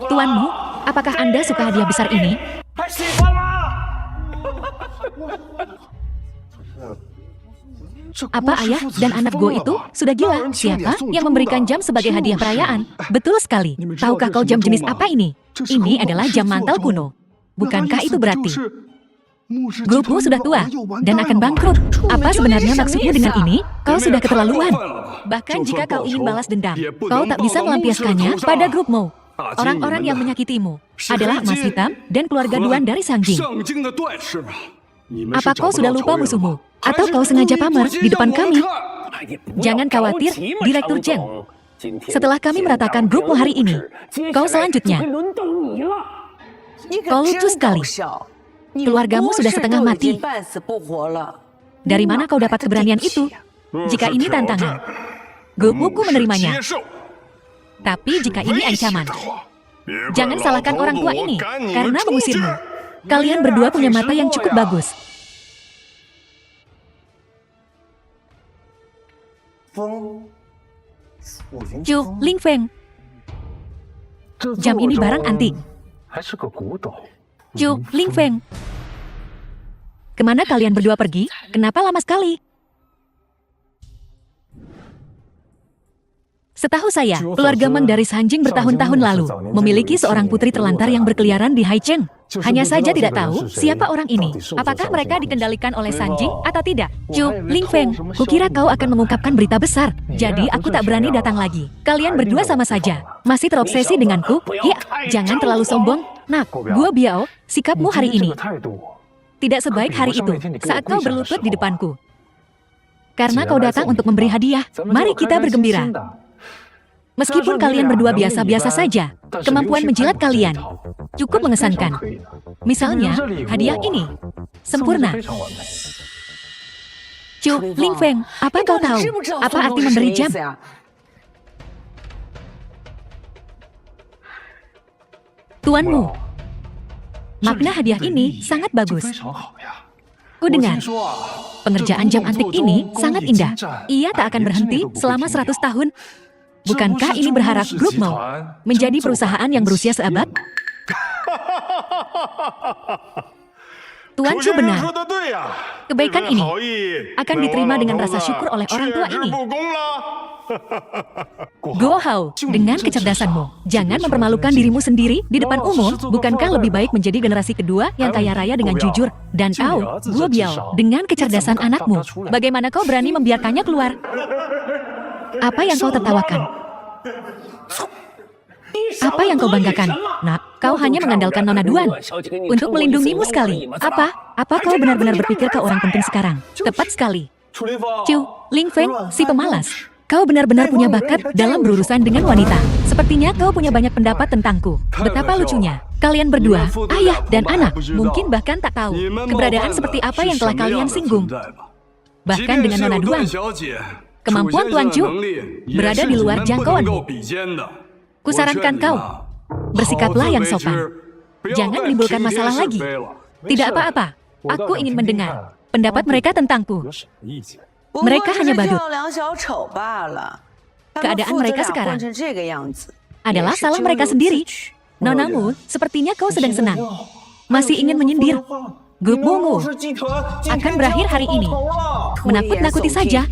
Tuanmu, apakah Anda suka hadiah besar ini? Apa ayah dan anak Go itu sudah gila? Siapa yang memberikan jam sebagai hadiah perayaan? Betul sekali. Tahukah kau jam jenis apa ini? Ini adalah jam mantel kuno. Bukankah itu berarti grupmu sudah tua dan akan bangkrut? Apa sebenarnya maksudmu dengan ini? Kau sudah keterlaluan. Bahkan jika kau ingin balas dendam, kau tak bisa melampiaskannya pada grupmu. Orang-orang yang menyakitimu adalah emas hitam dan keluarga Duan dari Sangjing. Apa kau sudah lupa musuhmu? Atau kau sengaja pamer di depan kami? Jangan khawatir, Direktur Cheng. Setelah kami meratakan grupmu hari ini, kau selanjutnya. Kau lucu sekali. Keluargamu sudah setengah mati. Dari mana kau dapat keberanian itu? Jika ini tantangan, grupku menerimanya. Tapi jika ini ancaman, jangan salahkan orang tua ini karena mengusirmu. Kalian berdua punya mata yang cukup bagus. Chu Lingfeng, jam ini barang antik. Chu Lingfeng, kemana kalian berdua pergi? Kenapa lama sekali? Setahu saya, keluarga Meng dari Sanjing bertahun-tahun lalu memiliki seorang putri terlantar yang berkeliaran di Haicheng. Hanya saja tidak tahu siapa orang ini. Apakah mereka dikendalikan oleh Sanjing atau tidak? Chu Lingfeng, kukira kau akan mengungkapkan berita besar. Jadi aku tak berani datang lagi. Kalian berdua sama saja. Masih terobsesi denganku? Ya, jangan terlalu sombong. Nak, Guo Biao, sikapmu hari ini tidak sebaik hari itu saat kau berlutut di depanku. Karena kau datang untuk memberi hadiah, mari kita bergembira. Meskipun kalian berdua biasa-biasa saja, kemampuan menjilat kalian cukup mengesankan. Misalnya, hadiah ini sempurna. Chu Lingfeng, apa kau tahu apa arti memberi jam? Tuanmu, makna hadiah ini sangat bagus. Ku dengar, pengerjaan jam antik ini sangat indah. Ia tak akan berhenti selama 100 tahun. Bukankah ini berharap grupmu menjadi perusahaan yang berusia seabad? Tuan Chu benar. Kebaikan ini akan diterima dengan rasa syukur oleh orang tua ini. Go Hao, dengan kecerdasanmu, jangan mempermalukan dirimu sendiri di depan umum. Bukankah lebih baik menjadi generasi kedua yang kaya raya dengan jujur? Dan kau, Guo Biao, dengan kecerdasan anakmu, bagaimana kau berani membiarkannya keluar? Apa yang kau tertawakan? Apa yang kau banggakan? Nak, kau hanya mengandalkan Nona Duan untuk melindungimu sekali. Apa kau benar-benar berpikir kau orang penting sekarang? Tepat sekali. Chu Lingfeng, si pemalas. Kau benar-benar punya bakat dalam berurusan dengan wanita. Sepertinya kau punya banyak pendapat tentangku. Betapa lucunya. Kalian berdua, ayah dan anak, mungkin bahkan tak tahu keberadaan seperti apa yang telah kalian singgung. Bahkan dengan Nona Duan, kemampuan Tuan Chu berada di luar jangkauanmu. Kusarankan kau, bersikaplah yang sopan. Jangan menimbulkan masalah lagi. Tidak apa-apa. Aku ingin mendengar pendapat mereka tentangku. Mereka hanya badut. Keadaan mereka sekarang adalah salah mereka sendiri. Nonamu, sepertinya kau sedang senang. Masih ingin menyindir. Grup Mongo akan berakhir hari ini. Menakut-nakuti saja.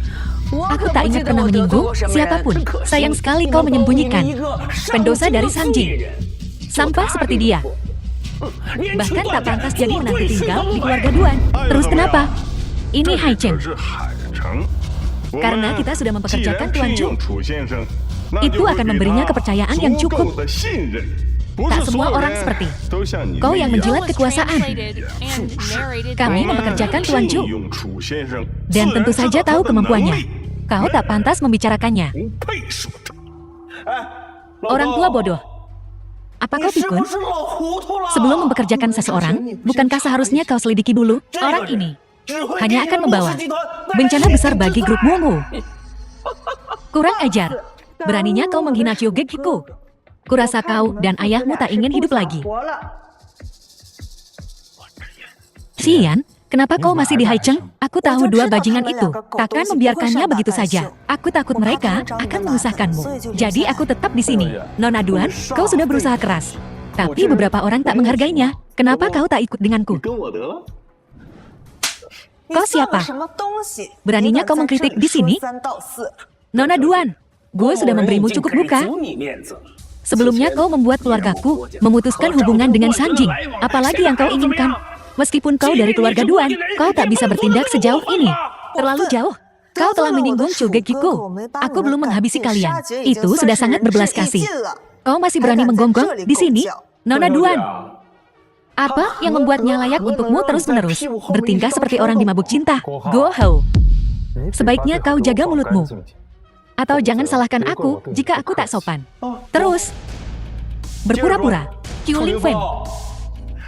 Aku tak ingat pernah menyinggung siapapun. Sayang sekali kau menyembunyikan pendosa dari Sanjing. Sampah seperti dia. Bahkan tak pantas jadi menantu tinggal di keluarga Duan. Terus kenapa? Ini Haicheng. Karena kita sudah mempekerjakan Tuan Chu. Itu akan memberinya kepercayaan yang cukup. Tak semua orang seperti kau yang menjilat kekuasaan. Kami mempekerjakan Tuan Chu. Dan tentu saja tahu kemampuannya. Kau tak pantas membicarakannya. Orang tua bodoh. Apa kau pikun? Sebelum mempekerjakan seseorang, bukankah seharusnya kau selidiki dulu? Orang ini hanya akan membawa bencana besar bagi grup Mongo. Kurang ajar. Beraninya kau menghina Kyogek-Hiku. Kurasa kau dan ayahmu tak ingin hidup lagi. Xian, kenapa kau masih di Haicheng? Aku tahu dua bajingan itu takkan membiarkannya begitu saja. Aku takut mereka akan mengusahkanmu. Jadi aku tetap di sini. Nona Duan, kau sudah berusaha keras. Tapi beberapa orang tak menghargainya. Kenapa kau tak ikut denganku? Kau siapa? Beraninya kau mengkritik di sini? Nona Duan, gue sudah memberimu cukup muka. Sebelumnya kau membuat keluargaku memutuskan hubungan dengan Sanjing. Apalagi yang kau inginkan? Meskipun kau dari keluarga Duan, kau tak bisa bertindak sejauh ini. Terlalu jauh. Kau telah menyinggung Kyogek-Hiku. Aku belum menghabisi kalian. Itu sudah sangat berbelas kasih. Kau masih berani menggonggong di sini? Nona Duan. Apa yang membuatnya layak untukmu terus-menerus bertingkah seperti orang dimabuk cinta? Go Hou. Sebaiknya kau jaga mulutmu. Atau jangan salahkan aku jika aku tak sopan. Terus, berpura-pura, Qiu Lingfen.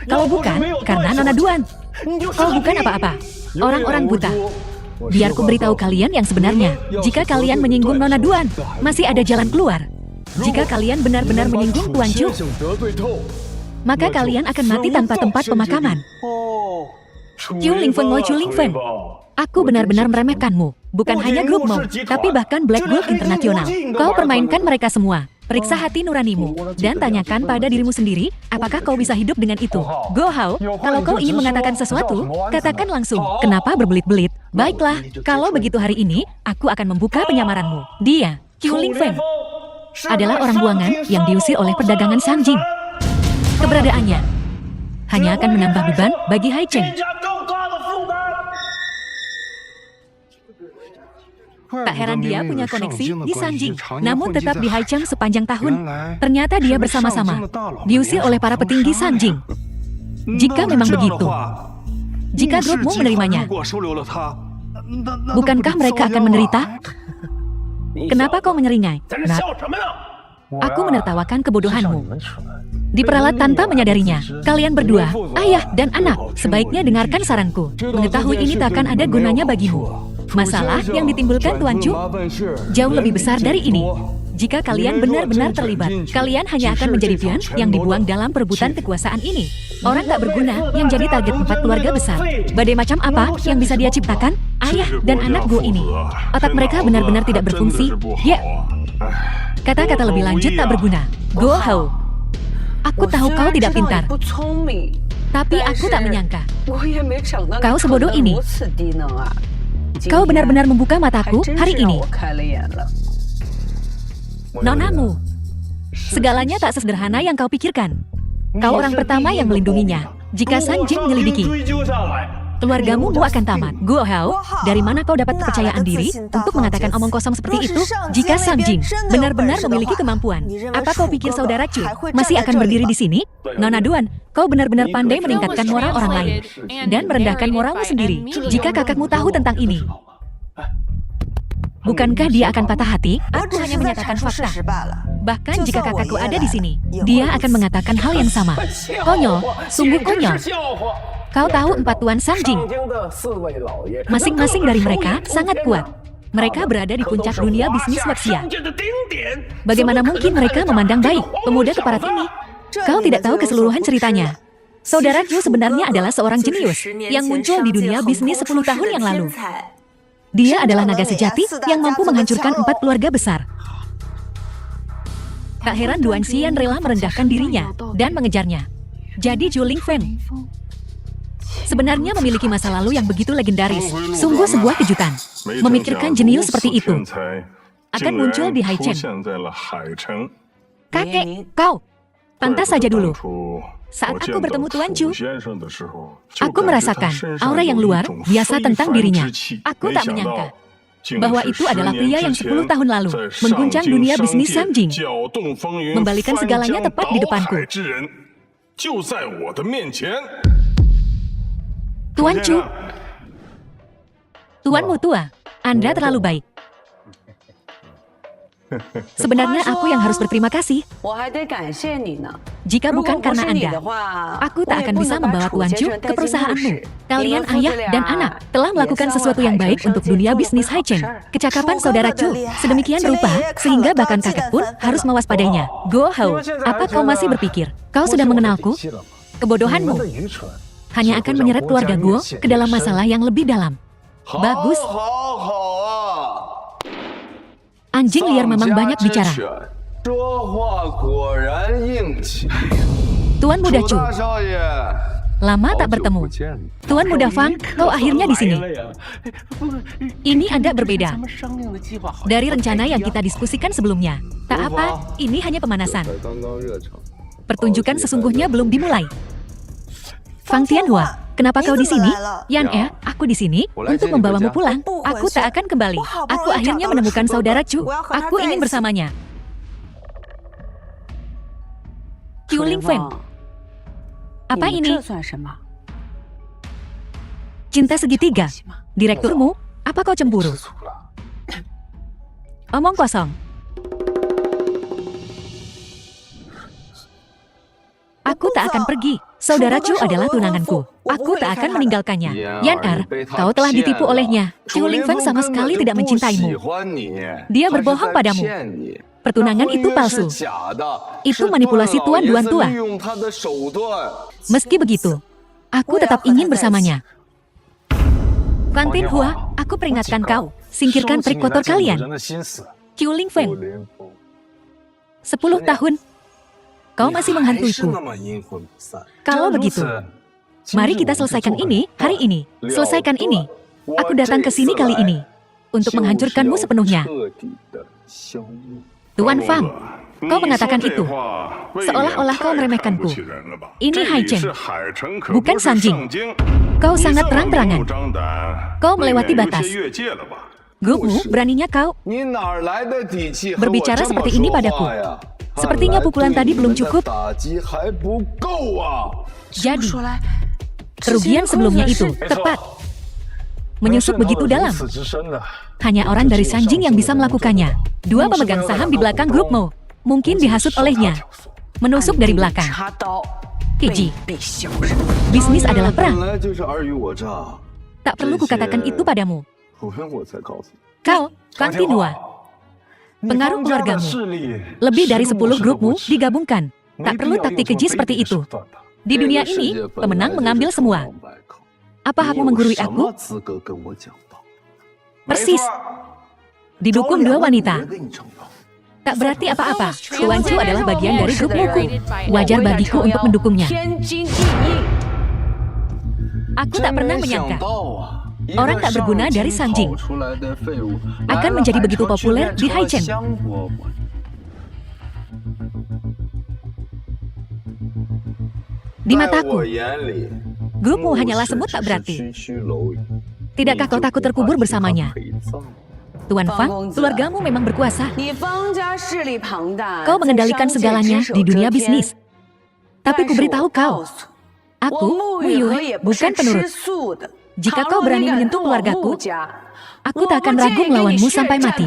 Kalau bukan, karena Nona Duan. Kau bukan apa-apa. Orang-orang buta. Biar ku beritahu kalian yang sebenarnya. Jika kalian menyinggung Nona Duan, masih ada jalan keluar. Jika kalian benar-benar menyinggung Tuan Chu, maka kalian akan mati tanpa tempat pemakaman. Qiu Lingfen Mo Qiu Lingfen. Aku benar-benar meremehkanmu. Bukan hanya grup Mo, tapi bahkan Black Wolf Internasional. Kau permainkan mereka semua. Periksa hati nuranimu, dan tanyakan pada dirimu sendiri, apakah kau bisa hidup dengan itu? Go Hou, kalau kau ingin mengatakan sesuatu, katakan langsung. Kenapa berbelit-belit? Baiklah, kalau begitu hari ini, aku akan membuka penyamaranmu. Dia, Qiu Lingfen, adalah orang buangan yang diusir oleh perdagangan Sanjing. Keberadaannya hanya akan menambah beban bagi Haicheng. Tak heran dia punya koneksi di Sanjing, namun tetap di Haicheng sepanjang tahun. Ternyata dia bersama-sama diusir oleh para petinggi Sanjing. Jika memang begitu, jika grupmu menerimanya, bukankah mereka akan menderita? Kenapa kau menyeringai? Nat, aku menertawakan kebodohanmu. Diperalat tanpa menyadarinya. Kalian berdua, ayah dan anak, sebaiknya dengarkan saranku. Mengetahui ini takkan ada gunanya bagimu. Masalah yang ditimbulkan Tuan Chu jauh lebih besar dari ini. Jika kalian benar-benar terlibat, kalian hanya akan menjadi pion yang dibuang dalam perebutan kekuasaan ini. Orang tak berguna yang jadi target 4 keluarga besar. Badai macam apa yang bisa dia ciptakan? Ayah dan anak Go ini. Otak mereka benar-benar tidak berfungsi. Ya, kata-kata lebih lanjut tak berguna. Go Hou. Aku tahu kau tidak pintar. Tapi aku tak menyangka kau sebodoh ini. Kau benar-benar membuka mataku hari ini. Nonamu, segalanya tak sesederhana yang kau pikirkan. Kau orang pertama yang melindunginya. Jika Sanjing menyelidiki, keluargamu akan tamat. Go Hou, dari mana kau dapat kepercayaan diri untuk mengatakan omong kosong seperti itu? Jika Sanjing benar-benar memiliki kemampuan, apa kau pikir saudara Chu masih akan berdiri di sini? Nona Duan, kau benar-benar pandai meningkatkan moral orang lain dan merendahkan moralmu sendiri. Jika kakakmu tahu tentang ini, bukankah dia akan patah hati? Aku hanya menyatakan fakta. Bahkan jika kakakku ada di sini, dia akan mengatakan hal yang sama. Konyol, sungguh konyol. Kau tahu 4 tuan Sanjing. Masing-masing dari mereka sangat kuat. Mereka berada di puncak dunia bisnis Waxia. Bagaimana mungkin mereka memandang baik pemuda keparat ini? Kau tidak tahu keseluruhan ceritanya. Saudara Chu sebenarnya adalah seorang jenius yang muncul di dunia bisnis 10 tahun yang lalu. Dia adalah naga sejati yang mampu menghancurkan 4 keluarga besar. Tak heran Duan Xian rela merendahkan dirinya dan mengejarnya. Jadi Zhu Lingfeng sebenarnya memiliki masa lalu yang begitu legendaris. Sungguh sebuah kejutan. Memikirkan jenius seperti itu akan muncul di Haichen. Kakek, kau pantas saja dulu. Saat aku bertemu Tuan Chu, aku merasakan aura yang luar biasa tentang dirinya. Aku tak menyangka bahwa itu adalah pria yang 10 tahun lalu mengguncang dunia bisnis Sanjing, membalikan segalanya tepat di depanku. Tuan Chu, Tuanmu tua, Anda terlalu baik. Sebenarnya aku yang harus berterima kasih. Jika bukan karena Anda, aku tak akan bisa membawa Tuan Chu ke perusahaanmu. Kalian ayah dan anak telah melakukan sesuatu yang baik untuk dunia bisnis Haichen. Kecakapan saudara Chu sedemikian rupa sehingga bahkan kakek pun harus mewaspadainya. Go Hao, apa kau masih berpikir kau sudah mengenalku? Kebodohanmu hanya akan menyeret keluarga Guo ke dalam masalah yang lebih dalam. Bagus. Anjing liar memang banyak bicara. Tuan Muda Chu, lama tak bertemu. Tuan Muda Fang, kau akhirnya di sini. Ini agak berbeda dari rencana yang kita diskusikan sebelumnya. Tak apa, ini hanya pemanasan. Pertunjukan sesungguhnya belum dimulai. Fang Tianhua, kenapa kau di sini? Yan aku di sini untuk membawamu pulang. Aku tak akan kembali. Aku akhirnya menemukan saudara Chu. Aku ingin bersamanya. Qiu Lingfeng, apa ini? Cinta segitiga. Direkturmu, apa kau cemburu? Omong kosong. Aku tak akan pergi. Saudara Chu adalah tunanganku. Aku tak akan meninggalkannya. Yan kau telah ditipu olehnya. Qiu Lingfeng sama sekali tidak mencintaimu. Dia berbohong padamu. Pertunangan itu palsu. Itu manipulasi Tuan Duan tua. Meski begitu, aku tetap ingin bersamanya. Fang Tianhua, aku peringatkan kau. Singkirkan trik kotor kalian. Qiu Lingfeng, 10 tahun. Kau masih menghantuiku. Kalau begitu, mari kita selesaikan ini hari ini. Selesaikan ini. Aku datang ke sini kali ini untuk menghancurkanmu sepenuhnya. Tuan Fang, kau mengatakan itu seolah-olah kau meremehkanku. Ini Haichen, bukan Sanjing. Kau sangat terang-terangan. Kau melewati batas. Grupmu, beraninya kau berbicara seperti ini padaku. Sepertinya pukulan tadi belum cukup. Jadi, kerugian sebelumnya itu tepat. Menyusup begitu dalam. Hanya orang dari Sanjing yang bisa melakukannya. 2 pemegang saham di belakang grupmu. Mungkin dihasut olehnya. Menusuk dari belakang. Keji. Bisnis adalah perang. Tak perlu kukatakan itu padamu. Kau, Fang Tianhua. Pengaruh keluargamu. Lebih dari 10 grupmu digabungkan. Tak perlu taktik keji seperti itu. Di dunia ini, pemenang mengambil semua. Apa hakmu menggurui aku? Persis. Didukung 2 wanita. Tak berarti apa-apa. Tuan Chu adalah bagian dari grup Muku. Wajar bagiku untuk mendukungnya. Aku tak pernah menyangka orang tak berguna dari Sanjing akan menjadi begitu populer di Haichen. Di mataku, grupmu hanyalah semut tak berarti. Tidakkah kau takut terkubur bersamanya? Tuan Fang, keluargamu memang berkuasa. Kau mengendalikan segalanya di dunia bisnis. Tapi kuberitahu kau, aku, Mu Yue, bukan penurut. Jika kau berani menyentuh keluargaku, aku tak akan ragu melawanmu sampai mati.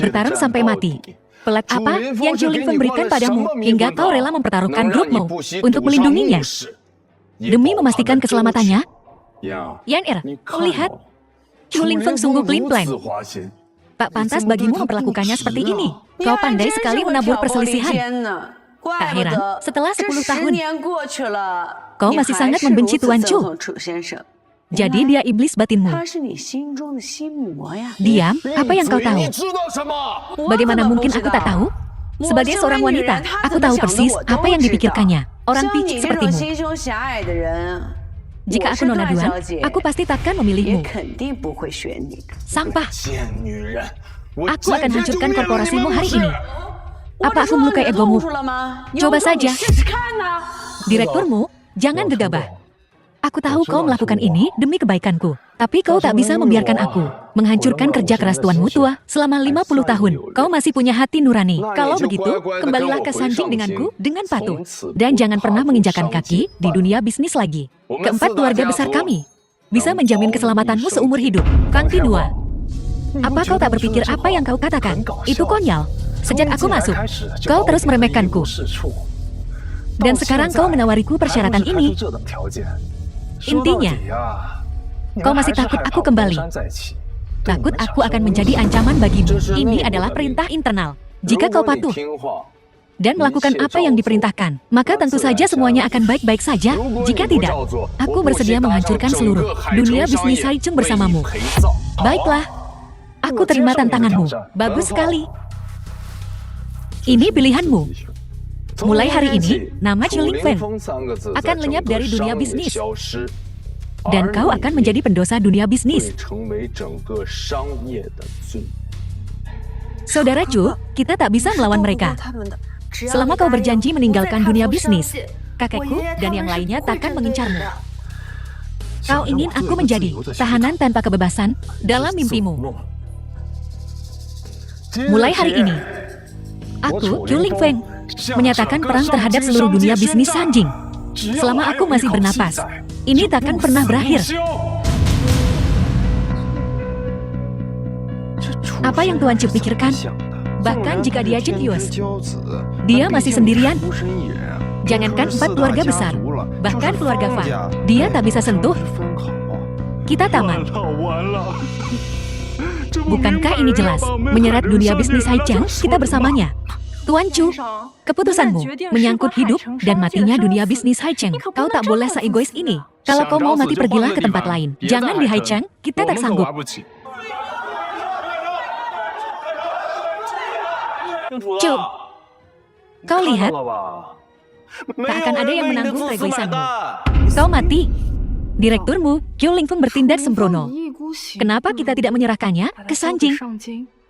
Bertarung sampai mati. Pelat apa yang Qiu Lingfeng berikan padamu hingga kau rela mempertaruhkan grupmu untuk melindunginya? Demi memastikan keselamatannya? Yan kau lihat? Qiu Lingfeng sungguh pelin-pelan. Tak pantas bagimu memperlakukannya seperti ini. Kau pandai sekali menabur perselisihan. Tak heran, setelah 10 tahun, kau masih sangat membenci Tuan Chu. Jadi dia iblis batinmu. Diam, apa yang kau tahu? Bagaimana mungkin aku tak tahu? Sebagai seorang wanita, aku tahu persis apa yang dipikirkannya. Orang picik sepertimu. Jika aku nona Duan, aku pasti takkan memilihmu. Sampah. Aku akan hancurkan korporasimu hari ini. Apa aku melukai egomu? Coba saja. Direkturmu, jangan gegabah. Aku tahu kau melakukan ini demi kebaikanku. Tapi kau tak bisa membiarkan aku menghancurkan kerja keras tuanmu tua selama 50 tahun. Kau masih punya hati nurani. Kalau begitu, kembalilah ke Sanjing denganku dengan patuh. Dan jangan pernah menginjakan kaki di dunia bisnis lagi. Keempat keluarga besar kami bisa menjamin keselamatanmu seumur hidup. Kang Tinua, apa kau tak berpikir apa yang kau katakan? Itu konyol. Sejak aku masuk, kau terus meremehkanku. Dan sekarang kau menawariku persyaratan ini. Intinya, kau masih takut aku kembali. Takut aku akan menjadi ancaman bagimu. Ini adalah perintah internal. Jika kau patuh dan melakukan apa yang diperintahkan, maka tentu saja semuanya akan baik-baik saja. Jika tidak, aku bersedia menghancurkan seluruh dunia bisnis Haicheng bersamamu. Baiklah, aku terima tantanganmu. Bagus sekali. Ini pilihanmu. Mulai hari ini, nama Chu Lingfeng akan lenyap dari dunia bisnis. Dan kau akan menjadi pendosa dunia bisnis. Saudara Chu, kita tak bisa melawan mereka. Selama kau berjanji meninggalkan dunia bisnis, kakekku dan yang lainnya takkan mengincarmu. Kau ingin aku menjadi tahanan tanpa kebebasan dalam mimpimu. Mulai hari ini, aku, Chu Lingfeng, menyatakan perang terhadap seluruh dunia bisnis Sanjing. Selama aku masih bernapas, ini takkan pernah berakhir. Apa yang Tuan Chu pikirkan? Bahkan jika dia jenius, dia masih sendirian. Jangankan 4 keluarga besar, bahkan keluarga Fang, dia tak bisa sentuh. Kita tamat. Bukankah ini jelas menyeret dunia bisnis Haicheng kita bersamanya? Tuan Chu, keputusanmu menyangkut hidup dan matinya dunia bisnis Haicheng. Kau tak boleh seegois ini. Kalau kau mau mati, pergilah ke tempat lain. Jangan di Haicheng, kita tak sanggup. Chu, kau lihat, tak akan ada yang menanggung keegoisanmu. Kau mati. Direkturmu, Chu Lingfeng, bertindak sembrono. Kenapa kita tidak menyerahkannya ke Sanjing?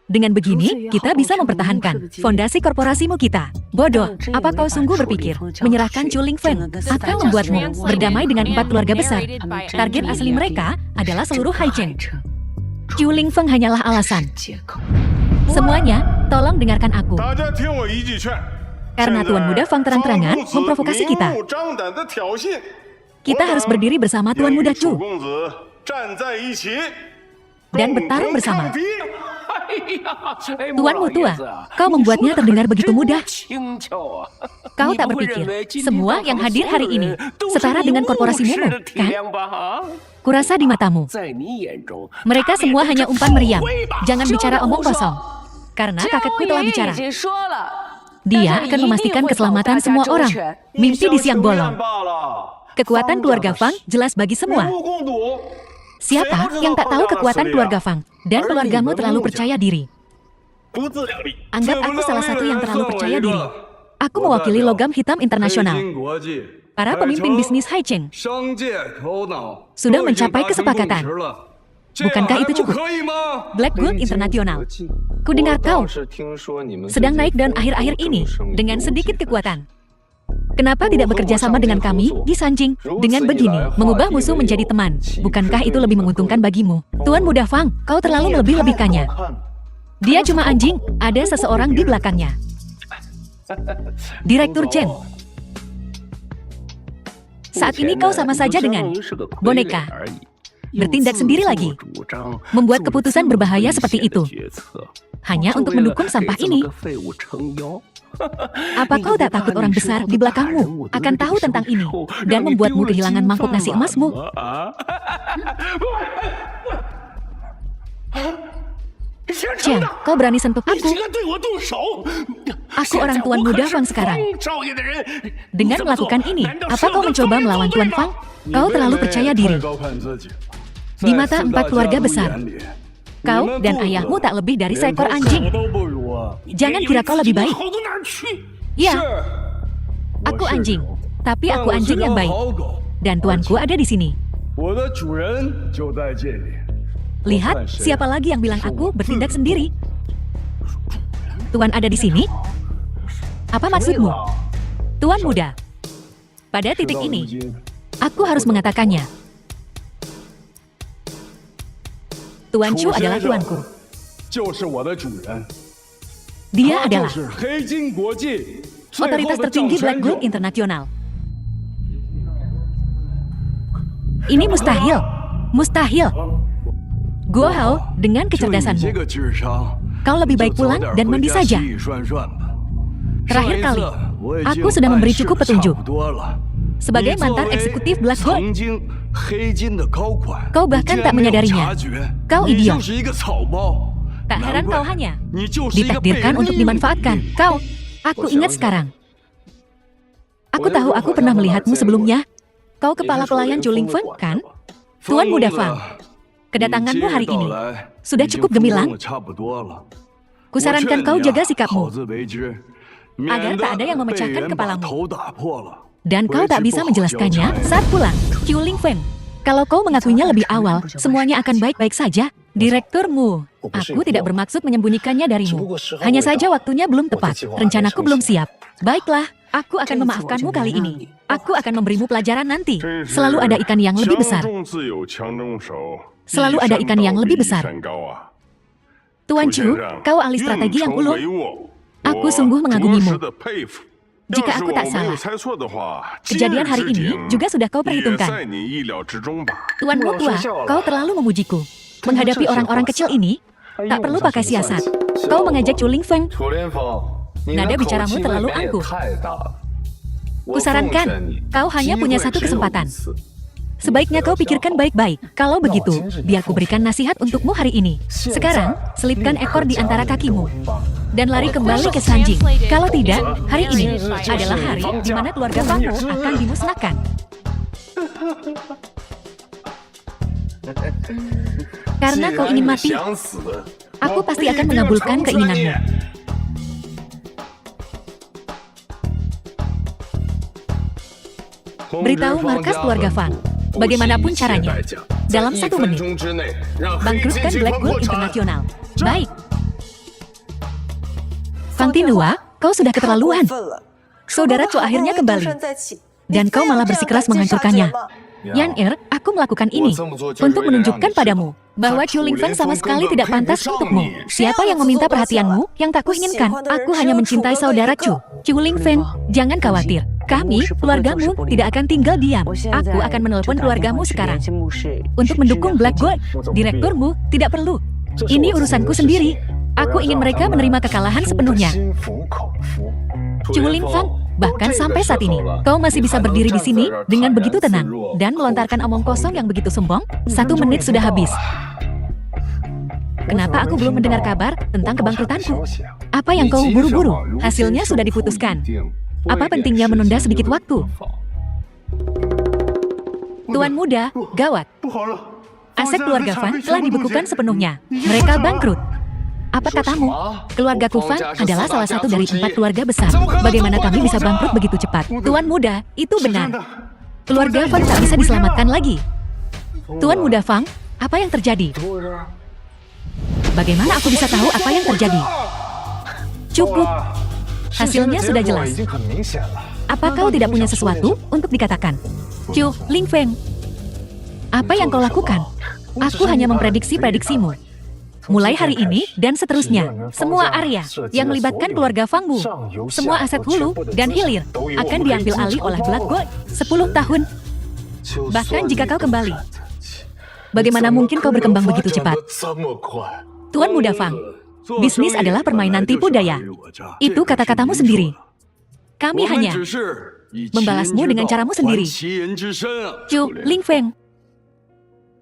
Dengan begini, kita bisa mempertahankan fondasi korporasimu kita. Bodoh, apa kau sungguh berpikir menyerahkan Chu Lingfeng akan membuatmu berdamai dengan 4 keluarga besar? Target asli mereka adalah seluruh Haicheng. Chu Lingfeng hanyalah alasan. Semuanya, tolong dengarkan aku. Karena Tuan Muda Fang terang-terangan memprovokasi kita. Kita harus berdiri bersama Tuan Muda Chu dan bertarung bersama. Tuanmu tua, kau membuatnya terdengar begitu mudah. Kau tak berpikir semua yang hadir hari ini setara dengan korporasi Nemo, kan? Kurasa di matamu, mereka semua hanya umpan meriam. Jangan bicara omong kosong, karena kakekku telah bicara. Dia akan memastikan keselamatan semua orang. Mimpi di siang bolong. Kekuatan keluarga Fang jelas bagi semua. Siapa yang tak tahu kekuatan keluarga Fang? Dan keluargamu terlalu percaya diri. Anggap aku salah satu yang terlalu percaya diri. Aku mewakili Logam Hitam Internasional. Para pemimpin bisnis Haicheng sudah mencapai kesepakatan. Bukankah itu cukup? Black Gold Internasional. Kudengar kau sedang naik daun akhir-akhir ini dengan sedikit kekuatan. Kenapa tidak bekerja sama dengan kami di Sanjing? Dengan begini, mengubah musuh menjadi teman. Bukankah itu lebih menguntungkan bagimu? Tuan Muda Fang, kau terlalu melebih-lebihkannya. Dia cuma anjing, ada seseorang di belakangnya. Direktur Chen. Saat ini kau sama saja dengan boneka. Bertindak sendiri lagi. Membuat keputusan berbahaya seperti itu. Hanya untuk mendukung sampah ini. Apa kau tak takut orang besar di belakangmu akan tahu tentang ini dan membuatmu kehilangan mangkuk nasi emasmu? Chen, kau berani sentuh aku? Aku orang Tuan Muda Fang sekarang. Dengan melakukan ini, apa kau mencoba melawan Tuan Fang? Kau terlalu percaya diri. Di mata 4 keluarga besar, kau dan ayahmu tak lebih dari seekor anjing. Jangan kira kau lebih baik. Ya, aku anjing, tapi aku anjing yang baik. Dan tuanku ada di sini. Lihat, siapa lagi yang bilang aku bertindak sendiri? Tuan ada di sini? Apa maksudmu? Tuan Muda. Pada titik ini, aku harus mengatakannya. Tuan Chu adalah tuanku. Dia adalah otoritas tertinggi Black Gold Internasional. Ini mustahil. Mustahil. Guo Hao, dengan kecerdasanmu, kau lebih baik pulang dan mandi saja. Terakhir kali, aku sudah memberi cukup petunjuk. Sebagai mantan eksekutif Black Gold, kau bahkan tak menyadarinya. Kau idiot. Tak heran kau hanya ditakdirkan untuk dimanfaatkan. Aku ingat sekarang. Aku tahu aku pernah melihatmu sebelumnya. Kau kepala pelayan Chu Lingfeng, kan? Tuan Muda Fang. Kedatanganmu hari ini sudah cukup gemilang. Kusarankan kau jaga sikapmu, agar tak ada yang memecahkan kepalamu. Dan kau tak bisa menjelaskannya saat pulang. Chu Lingfeng, kalau kau mengakuinya lebih awal, semuanya akan baik-baik saja. Direkturmu, aku tidak bermaksud menyembunyikannya darimu. Hanya saja waktunya belum tepat, rencanaku belum siap. Baiklah, aku akan memaafkanmu kali ini. Aku akan memberimu pelajaran nanti. Selalu ada ikan yang lebih besar. Selalu ada ikan yang lebih besar. Tuan Chu, kau ahli strategi yang ulung. Aku sungguh mengagumimu. Jika aku tak salah, kejadian hari ini juga sudah kau perhitungkan. Tuanmu tua, kau terlalu memujiku. Menghadapi orang-orang kecil ini, tak perlu pakai siasat. Kau mengajak Chu Lingfeng. Nada bicaramu terlalu angkuh. Kusarankan, kau hanya punya satu kesempatan. Sebaiknya kau pikirkan baik-baik. Kalau begitu, biar ku berikan nasihat untukmu hari ini. Sekarang, selipkan ekor di antara kakimu dan lari kembali ke Sanjing. Kalau tidak, hari ini adalah hari di mana keluarga Fangmu akan dimusnahkan. Karena kau ingin mati, aku pasti akan mengabulkan keinginanmu. Beritahu markas keluarga Fang, bagaimanapun caranya, dalam 1 menit, bangkrutkan Black Gold Internasional. Baik. Fang Tinhua, kau sudah keterlaluan. Saudara Chu akhirnya kembali, dan kau malah bersikeras menghancurkannya. Yan Er, aku melakukan ini untuk menunjukkan padamu bahwa Chu Lingfeng sama sekali tidak pantas untukmu. Siapa yang meminta perhatianmu yang tak kuinginkan? Aku hanya mencintai saudara Chu. Chu Lingfeng, jangan khawatir. Kami, keluargamu, tidak akan tinggal diam. Aku akan menelpon keluargamu sekarang untuk mendukung Black Gold. Direkturmu tidak perlu. Ini urusanku sendiri. Aku ingin mereka menerima kekalahan sepenuhnya. Chu Lingfeng, bahkan sampai saat ini, kau masih bisa berdiri di sini dengan begitu tenang dan melontarkan omong kosong yang begitu sombong. 1 menit sudah habis. Kenapa aku belum mendengar kabar tentang kebangkrutanku? Apa yang kau buru-buru? Hasilnya sudah diputuskan. Apa pentingnya menunda sedikit waktu? Tuan Muda, gawat. Aset keluarga Fan telah dibekukan sepenuhnya. Mereka bangkrut. Apa katamu? Keluarga Kufang adalah salah satu dari 4 keluarga besar. Bagaimana kami bisa bangkrut begitu cepat? Tuan Muda, itu benar. Keluarga Fang tak bisa diselamatkan lagi. Tuan Muda Fang, apa yang terjadi? Bagaimana aku bisa tahu apa yang terjadi? Cukup. Hasilnya sudah jelas. Apa kau tidak punya sesuatu untuk dikatakan? Chu Lingfeng, apa yang kau lakukan? Aku hanya memprediksi prediksimu. Mulai hari ini dan seterusnya, semua area yang melibatkan keluarga Fangmu, semua aset hulu dan hilir akan diambil alih oleh Black Gold 10 tahun. Bahkan jika kau kembali, bagaimana mungkin kau berkembang begitu cepat? Tuan Muda Fang, bisnis adalah permainan tipu daya. Itu kata-katamu sendiri. Kami hanya membalasmu dengan caramu sendiri. Chu Lingfeng,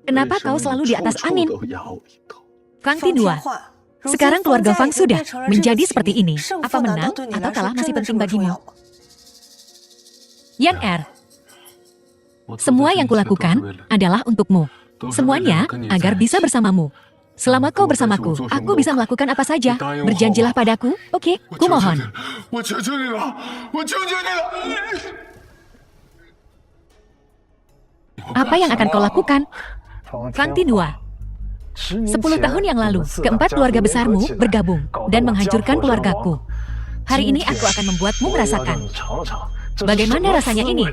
kenapa kau selalu di atas angin? Fang Tinhua, Sekarang keluarga Fang sudah menjadi seperti ini. Apa menang atau kalah masih penting bagimu? Yan Er, semua yang kulakukan adalah untukmu. Semuanya agar bisa bersamamu. Selama kau bersamaku, aku bisa melakukan apa saja. Berjanjilah padaku, oke? Kumohon. Apa yang akan kau lakukan? Fang Tinhua, 10 tahun yang lalu, keempat keluarga besarmu bergabung dan menghancurkan keluargaku. Hari ini aku akan membuatmu merasakan. Bagaimana rasanya ini?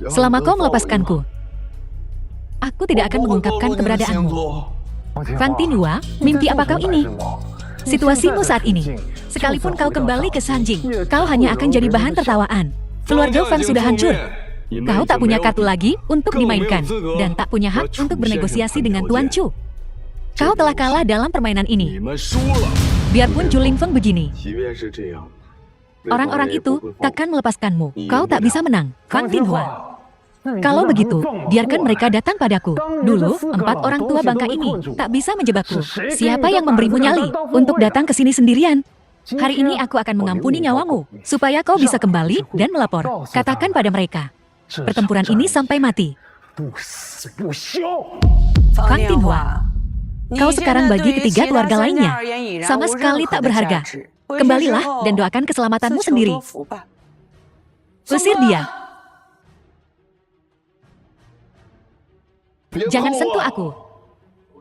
Selama kau melepaskanku, aku tidak akan mengungkapkan keberadaanmu. Fang Tinhua, mimpi apa kau ini? Situasimu saat ini, sekalipun kau kembali ke Sanjing, kau hanya akan jadi bahan tertawaan. Keluarga Fang sudah hancur. Kau tak punya kartu lagi untuk dimainkan, dan tak punya hak untuk bernegosiasi dengan Tuan Chu. Kau telah kalah dalam permainan ini. Biarpun Juling Feng begini, orang-orang itu takkan melepaskanmu. Kau tak bisa menang, Fang Tinhua. Kalau begitu, biarkan mereka datang padaku. Dulu, 4 orang tua bangka ini tak bisa menjebakku. Siapa yang memberimu nyali untuk datang ke sini sendirian? Hari ini aku akan mengampuni nyawamu, supaya kau bisa kembali dan melapor. Katakan pada mereka, pertempuran ini sampai mati. Fang Tinhua, kau sekarang bagi ketiga keluarga lainnya sama sekali tak berharga. Kembalilah dan doakan keselamatanmu sendiri. Usir dia. Jangan sentuh aku.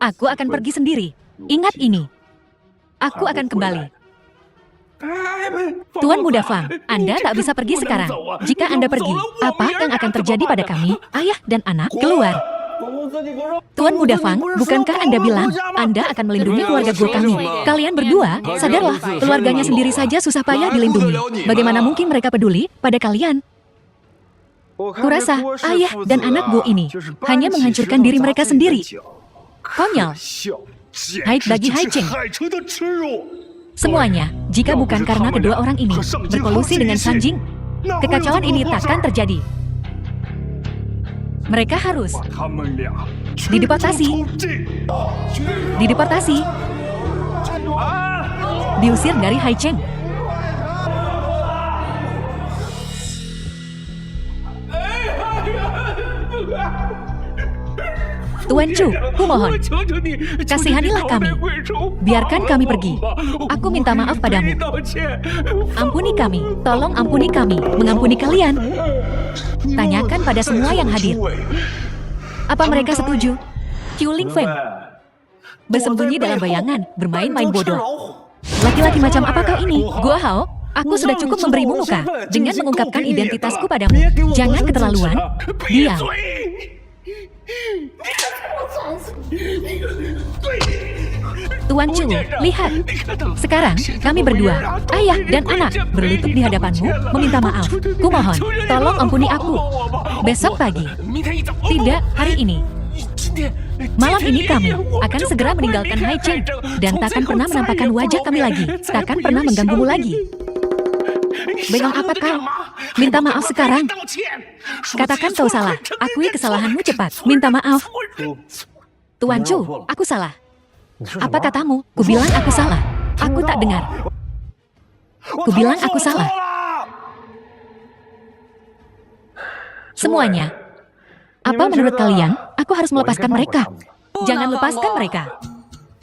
Aku akan pergi sendiri. Ingat ini. Aku akan kembali. Tuan Muda Fang, Anda tak bisa pergi sekarang. Jika Anda pergi, apa yang akan terjadi pada kami, ayah dan anak, keluar. Tuan Muda Fang, bukankah Anda bilang Anda akan melindungi keluarga gua kami? Kalian berdua, sadarlah, keluarganya sendiri saja susah payah dilindungi. Bagaimana mungkin mereka peduli pada kalian? Kurasa ayah dan anak Go ini hanya menghancurkan diri mereka sendiri. Konyol. Haid bagi Hai Cheng. Semuanya, jika bukan karena kedua orang ini berkolusi dengan Sanjing, kekacauan ini takkan terjadi. Mereka harus dideportasi. Dideportasi. Diusir dari Hai Cheng. Tuan Chu, kumohon, kasihanilah kami. Biarkan kami pergi. Aku minta maaf padamu. Ampuni kami, tolong ampuni kami, mengampuni kalian. Tanyakan pada semua yang hadir. Apa mereka setuju? Juling Feng bersembunyi dalam bayangan, bermain-main bodoh. Laki-laki macam apa kau ini? Gua Hao, aku sudah cukup memberimu muka dengan mengungkapkan identitasku padamu. Jangan keterlaluan. Diam. Tuan Chu, lihat. Sekarang, kami berdua, ayah dan anak, berlutut di hadapanmu, meminta maaf. Kumohon, tolong ampuni aku. Besok pagi. Tidak, hari ini. Malam ini kami akan segera meninggalkan Hai Cheng dan takkan pernah menampakkan wajah kami lagi. Takkan pernah mengganggumu lagi. Bengong apa kau? Minta maaf sekarang. Katakan kau salah. Akui kesalahanmu cepat. Minta maaf. Tuan Chu, aku salah. Apa katamu? Kubilang aku salah. Aku tak dengar. Kubilang aku salah. Semuanya. Apa menurut kalian? Aku harus melepaskan mereka. Jangan lepaskan mereka.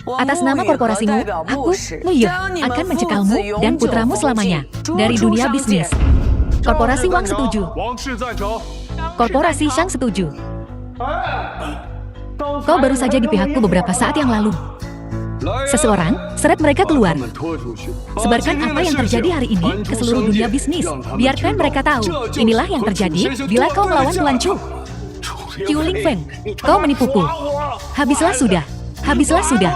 Atas nama korporasimu, aku, Muye, akan mencekalmu dan putramu selamanya dari dunia bisnis. Korporasi Wang setuju. Korporasi Shang setuju. Kau baru saja di pihakku beberapa saat yang lalu. Seseorang, seret mereka keluar. Sebarkan apa yang terjadi hari ini ke seluruh dunia bisnis. Biarkan mereka tahu, inilah yang terjadi bila kau melawan Tuan Chu. Juling Feng, kau menipuku. Habislah sudah. Habislah sudah.